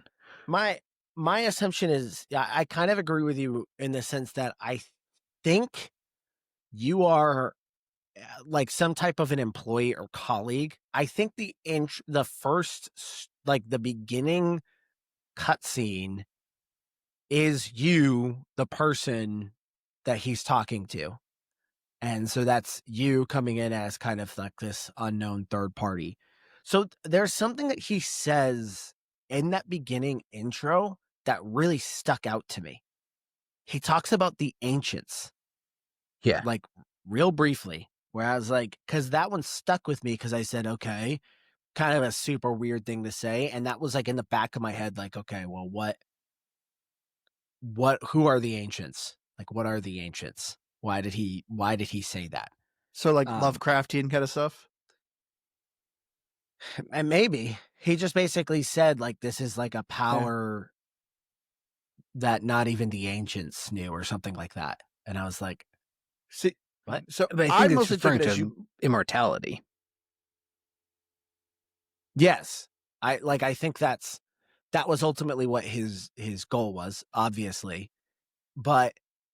My assumption is, I kind of agree with you in the sense that I think you are like some type of an employee or colleague. I think the first, like the beginning cutscene is you, the person that he's talking to. And so that's you coming in as kind of like this unknown third party. So there's something that he says in that beginning intro that really stuck out to me. He talks about the ancients. Yeah. Like real briefly, where I was like, because that one stuck with me because I said, okay, kind of a super weird thing to say. And that was like in the back of my head, like, okay, well, who are the ancients? Like, what are the ancients? Why did he say that? So like Lovecraftian kind of stuff? And maybe he just basically said like, this is like a power that not even the ancients knew or something like that. And I was like, see, what? So but I think it's referring to immortality. Yes. I think that was ultimately what his goal was, obviously. But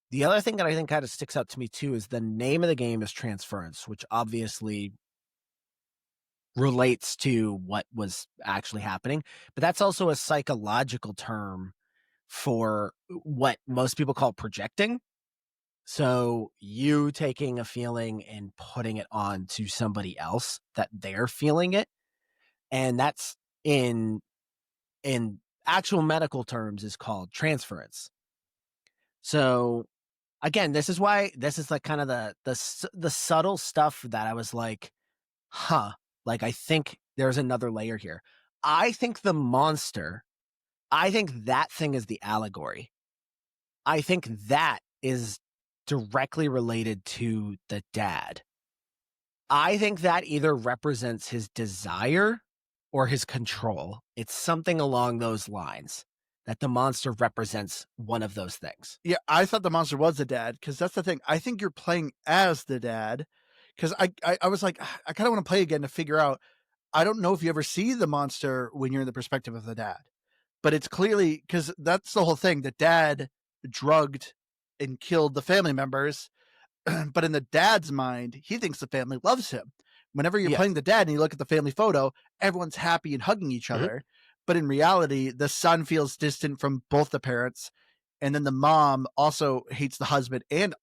the other thing that I think kind of sticks out to me too is the name of the game is Transference, which obviously relates to what was actually happening. But that's also a psychological term for what most people call projecting. So you taking a feeling and putting it on to somebody else that they're feeling it. And that's in actual medical terms is called transference. So again, this is like kind of the subtle stuff that I was like, huh, like I think there's another layer here. I think the monster, I think that thing is the allegory. I think that is directly related to the dad. I think that either represents his desire or his control. It's something along those lines, that the monster represents one of those things. Yeah, I thought the monster was the dad, because that's the thing. I think you're playing as the dad, because I was like, I kind of want to play again to figure out. I don't know if you ever see the monster when you're in the perspective of the dad, but it's clearly, because that's the whole thing. The dad drugged and killed the family members, but in the dad's mind, he thinks the family loves him. Whenever you're playing the dad and you look at the family photo, everyone's happy and hugging each other. But in reality, the son feels distant from both the parents. And then the mom also hates the husband. And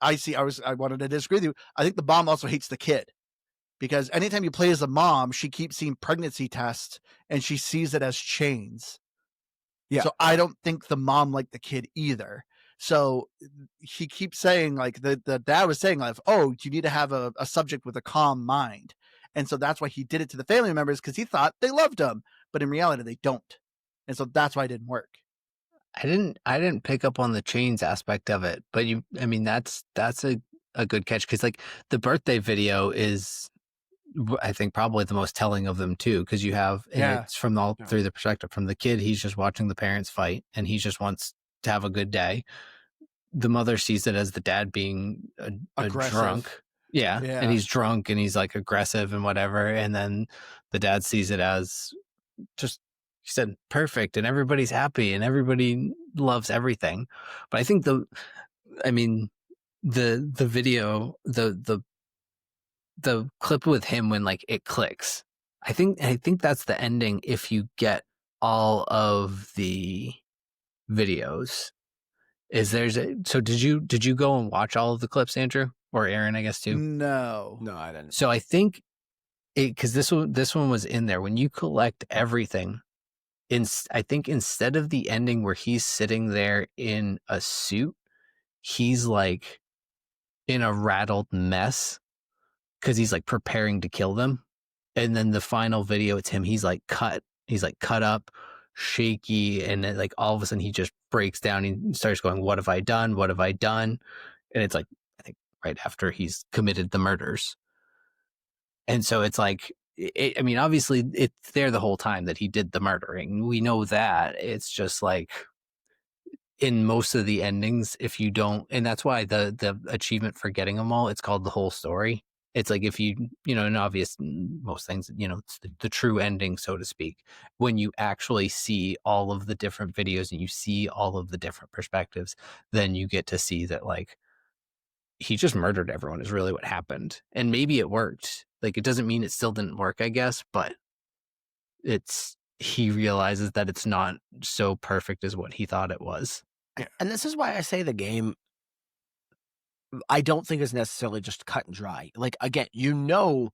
I wanted to disagree with you. I think the mom also hates the kid, because anytime you play as a mom, she keeps seeing pregnancy tests and she sees it as chains. Yeah. So I don't think the mom liked the kid either. So he keeps saying, like, the dad was saying, like, oh, you need to have a subject with a calm mind. And so that's why he did it to the family members, because he thought they loved him, but in reality they don't. And so that's why it didn't work. I didn't pick up on the chains aspect of it, but that's a good catch, because like the birthday video is, I think, probably the most telling of them too, because you have, and it's from all through the perspective from the kid. He's just watching the parents fight and he just wants to have a good day. The mother sees it as the dad being a drunk. Yeah. And he's drunk and he's like aggressive and whatever. And then the dad sees it as just, he said, perfect, and everybody's happy and everybody loves everything. But I think the video, the clip with him when like it clicks, I think that's the ending if you get all of the videos. So did you go and watch all of the clips, Andrew, or Aaron, I guess too? No, I didn't. So I think because this one was in there, when you collect everything, I think instead of the ending where he's sitting there in a suit, he's like in a rattled mess because he's like preparing to kill them. And then the final video, it's him. He's like cut up, shaky, and then like all of a sudden he just breaks down and starts going, "What have I done? What have I done?" And it's like, I think right after he's committed the murders. And so it's like, I mean, obviously it's there the whole time that he did the murdering. We know that. It's just like, in most of the endings, if you don't, and that's why the achievement for getting them all, it's called the whole story. It's like, if you know, and obvious, most things, you know, it's the true ending, so to speak, when you actually see all of the different videos and you see all of the different perspectives, then you get to see that, like, he just murdered everyone is really what happened. And maybe it worked. Like, it doesn't mean it still didn't work, I guess, but he realizes that it's not so perfect as what he thought it was. And this is why I say the game, I don't think is necessarily just cut and dry. Like, again, you know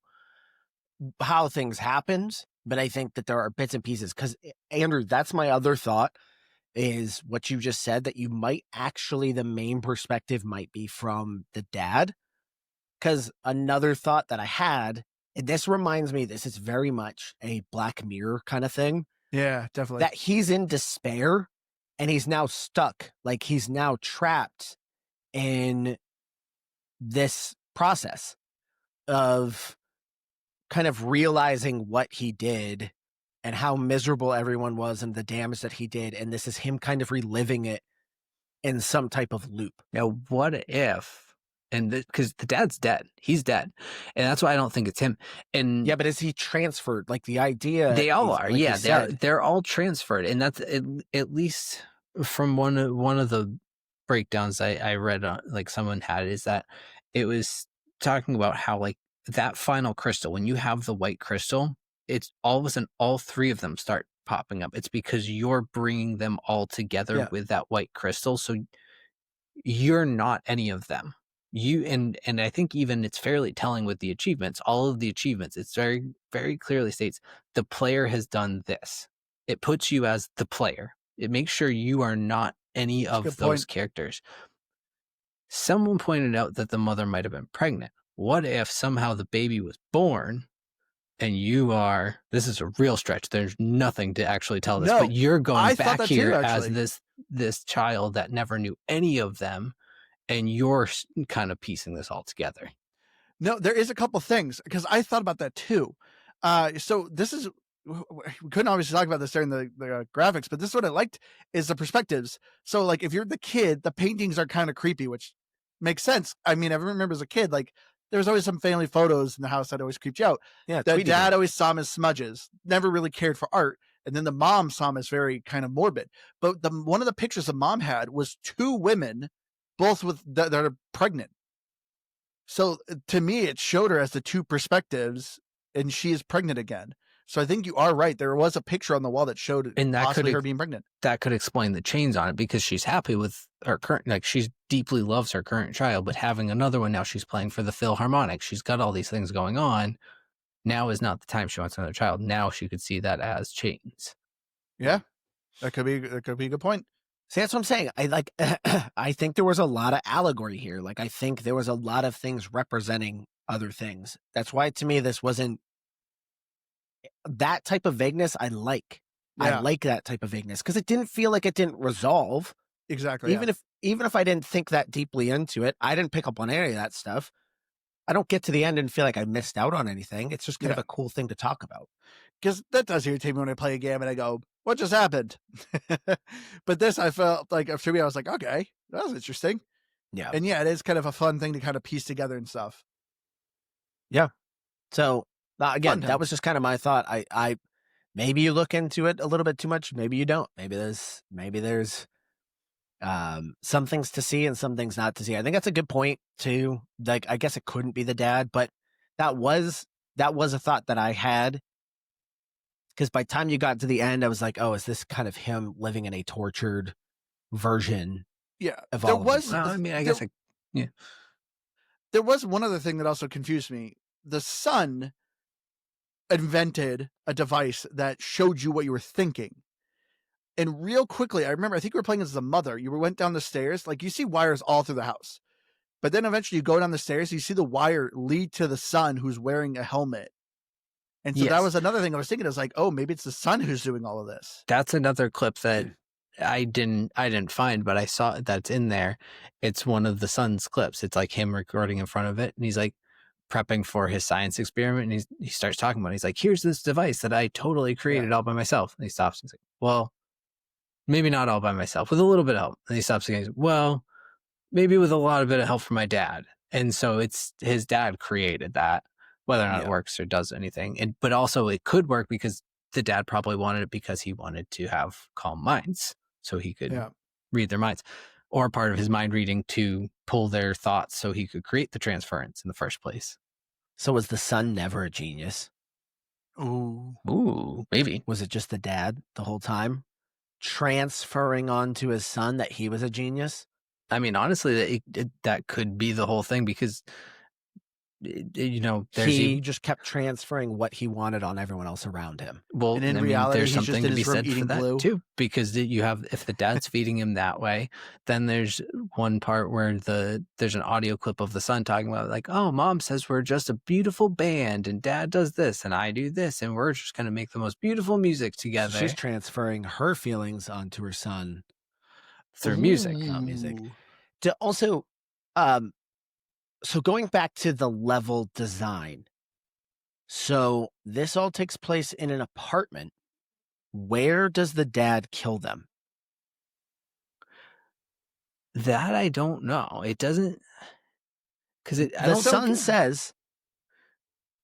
how things happened, but I think that there are bits and pieces. Because, Andrew, that's my other thought, is what you just said, that you might actually, the main perspective might be from the dad. Because another thought that I had, and this reminds me, this is very much a Black Mirror kind of thing. Yeah, definitely. That he's in despair and he's now stuck. Like, he's now trapped in this process of kind of realizing what he did and how miserable everyone was and the damage that he did. And this is him kind of reliving it in some type of loop. Now, what if, and because the dad's dead, he's dead. And that's why I don't think it's him. And yeah, but is he transferred? Like, the idea. They all are. Like, yeah, they're all transferred. And that's at least from one of the breakdowns I read, like someone had, is that it was talking about how, like, that final crystal, when you have the white crystal, it's all of a sudden all three of them start popping up. It's because you're bringing them all together with that white crystal. So you're not any of them. You and I think even it's fairly telling with the achievements. All of the achievements, it's very, very clearly states the player has done this. It puts you as the player. It makes sure you are not any of those characters. Someone pointed out that the mother might have been pregnant. What if somehow the baby was born and you are, this is a real stretch, there's nothing to actually tell this, but you're going back here as this child that never knew any of them, and you're kind of piecing this all together. No, there is a couple things, because I thought about that too. So this is, we couldn't obviously talk about this during the graphics, but this is what I liked, is the perspectives. So, like, if you're the kid, the paintings are kind of creepy, which makes sense. I mean, I remember as a kid, like, there was always some family photos in the house that always creeped you out. Yeah, the dad always saw him as smudges, never really cared for art. And then the mom saw him as very kind of morbid. But one of the pictures the mom had was two women, both with that are pregnant. So to me, it showed her as the two perspectives, and she is pregnant again. So I think you are right. There was a picture on the wall that showed possibly her being pregnant. That could explain the chains on it, because she's happy with her current, like, she deeply loves her current child, but having another one now, she's playing for the Philharmonic. She's got all these things going on. Now is not the time she wants another child. Now she could see that as chains. Yeah, that could be a good point. See, that's what I'm saying. I think there was a lot of allegory here. Like, I think there was a lot of things representing other things. That's why, to me, this wasn't that type of vagueness. I like that type of vagueness, because it didn't feel like it didn't resolve. Exactly. Even if I didn't think that deeply into it, I didn't pick up on any of that stuff. I don't get to the end and feel like I missed out on anything. It's just kind of a cool thing to talk about. Because that does irritate me when I play a game and I go, what just happened? But this, I felt like, after me, I was like, okay, that was interesting. Yeah. And yeah, it is kind of a fun thing to kind of piece together and stuff. Yeah. So again, that was just kind of my thought. I maybe you look into it a little bit too much. Maybe you don't. Maybe there's some things to see and some things not to see. I think that's a good point too. Like, I guess it couldn't be the dad, but that was a thought that I had. Because by the time you got to the end, I was like, oh, is this kind of him living in a tortured version? Yeah. Of there all was, of this? I mean, I guess, yeah. There was one other thing that also confused me. The son invented a device that showed you what you were thinking. And real quickly, I think we were playing as a mother. You went down the stairs, like, you see wires all through the house. But then eventually you go down the stairs, you see the wire lead to the son who's wearing a helmet. And so that was another thing I was thinking. I was like, oh, maybe it's the son who's doing all of this. That's another clip that I didn't find, but I saw that's in there. It's one of the son's clips. It's like him recording in front of it, and he's like prepping for his science experiment, and he starts talking about it. He's like, here's this device that I totally created all by myself. And he stops and he's like, well, maybe not all by myself, with a little bit of help. And he stops and he's like, well, maybe with a lot of bit of help from my dad. And so it's his dad created that, whether or not it works or does anything. But also it could work because the dad probably wanted it because he wanted to have calm minds so he could read their minds, or part of his mind reading to pull their thoughts so he could create the transference in the first place. So was the son never a genius? Ooh, maybe. Was it just the dad the whole time transferring onto his son that he was a genius? I mean, honestly, that could be the whole thing, because he just kept transferring what he wanted on everyone else around him. Well, and in reality, there's something to be said for that too, because if the dad's feeding him that way, then there's one part where there's an audio clip of the son talking about like, oh, mom says we're just a beautiful band, and dad does this, and I do this, and we're just gonna make the most beautiful music together. So she's transferring her feelings onto her son through music. Also, so going back to the level design, so this all takes place in an apartment. Where does the dad kill them? That I don't know. It doesn't, because the son says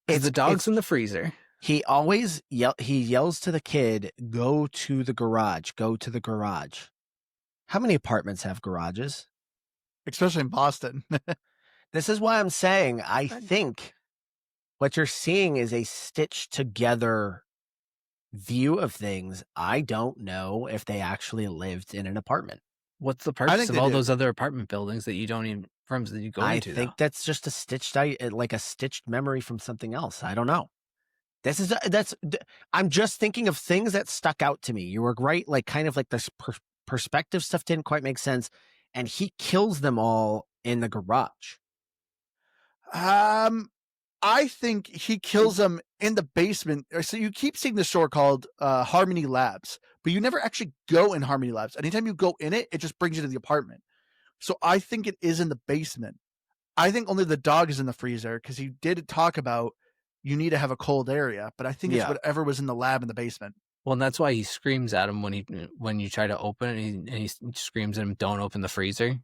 it's the dog's in the freezer. He always yells to the kid, "Go to the garage. Go to the garage." How many apartments have garages? Especially in Boston. This is why I'm saying I think what you're seeing is a stitched together view of things. I don't know if they actually lived in an apartment. What's the purpose of all those other apartment buildings that you don't even firms that you go into? I think that's just a stitched memory from something else. I don't know. I'm just thinking of things that stuck out to me. You were right, like kind of like this perspective stuff didn't quite make sense, and he kills them all in the garage. I think he kills them in the basement. So you keep seeing the store called Harmony Labs, but you never actually go in Harmony Labs. Anytime you go in it, it just brings you to the apartment. So I think it is in the basement. I think only the dog is in the freezer, because he did talk about you need to have a cold area, but I think it's whatever was in the lab in the basement. Well, and that's why he screams at him when you try to open it, and he screams at him, "Don't open the freezer."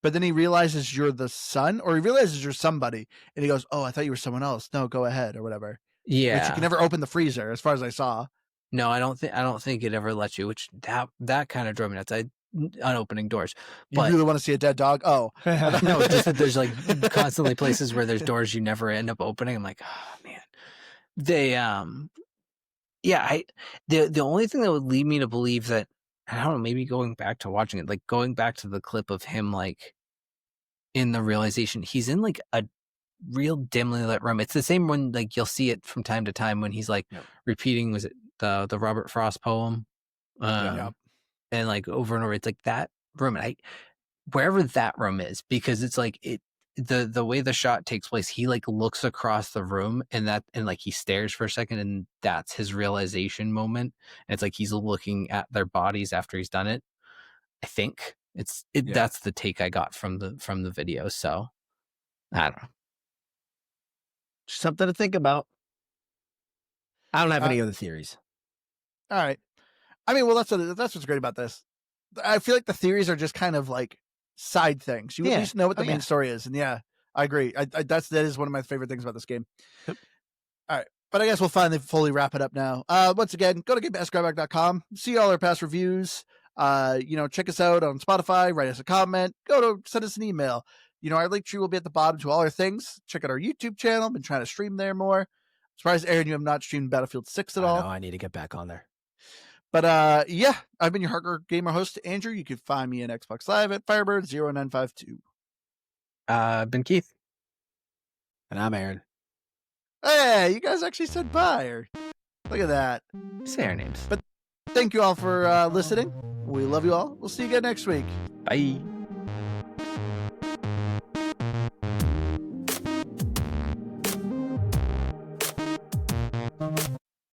But then he realizes you're the son, or he realizes you're somebody, and he goes, "Oh, I thought you were someone else. No, go ahead," or whatever. Yeah, which you can never open the freezer, as far as I saw. No, I don't think it ever lets you. Which that kind of drove me nuts. Unopening doors. But you really want to see a dead dog? Oh, no, just that there's like constantly places where there's doors you never end up opening. I'm like, oh man, they the only thing that would lead me to believe that, I don't know, maybe going back to watching it, like going back to the clip of him like in the realization, he's in like a real dimly lit room. It's the same one, like you'll see it from time to time when he's like repeating, was it the Robert Frost poem? And like over and over, it's like that room. And wherever that room is, because it's like the way the shot takes place, he like looks across the room and like he stares for a second, and that's his realization moment. And it's like he's looking at their bodies after he's done it. I think that's the take I got from the video. So I don't know. Something to think about. I don't have any other theories. All right. I mean, well, that's what's great about this. I feel like the theories are just kind of like side things. You at least know what the main story is. And I agree. That is one of my favorite things about this game. Yep. All right. But I guess we'll finally fully wrap it up now. Once again, go to GamePassGrabback.com. See all our past reviews. Check us out on Spotify. Write us a comment. Send us an email. Our link tree will be at the bottom to all our things. Check out our YouTube channel. Been trying to stream there more. Surprised, Aaron, you have not streamed Battlefield 6 at all. No, I need to get back on there. But I've been your hardcore gamer host, Andrew. You can find me on Xbox Live at Firebird0952. I've been Keith. And I'm Aaron. Hey, you guys actually said bye. Look at that. Say our names. But thank you all for listening. We love you all. We'll see you again next week. Bye.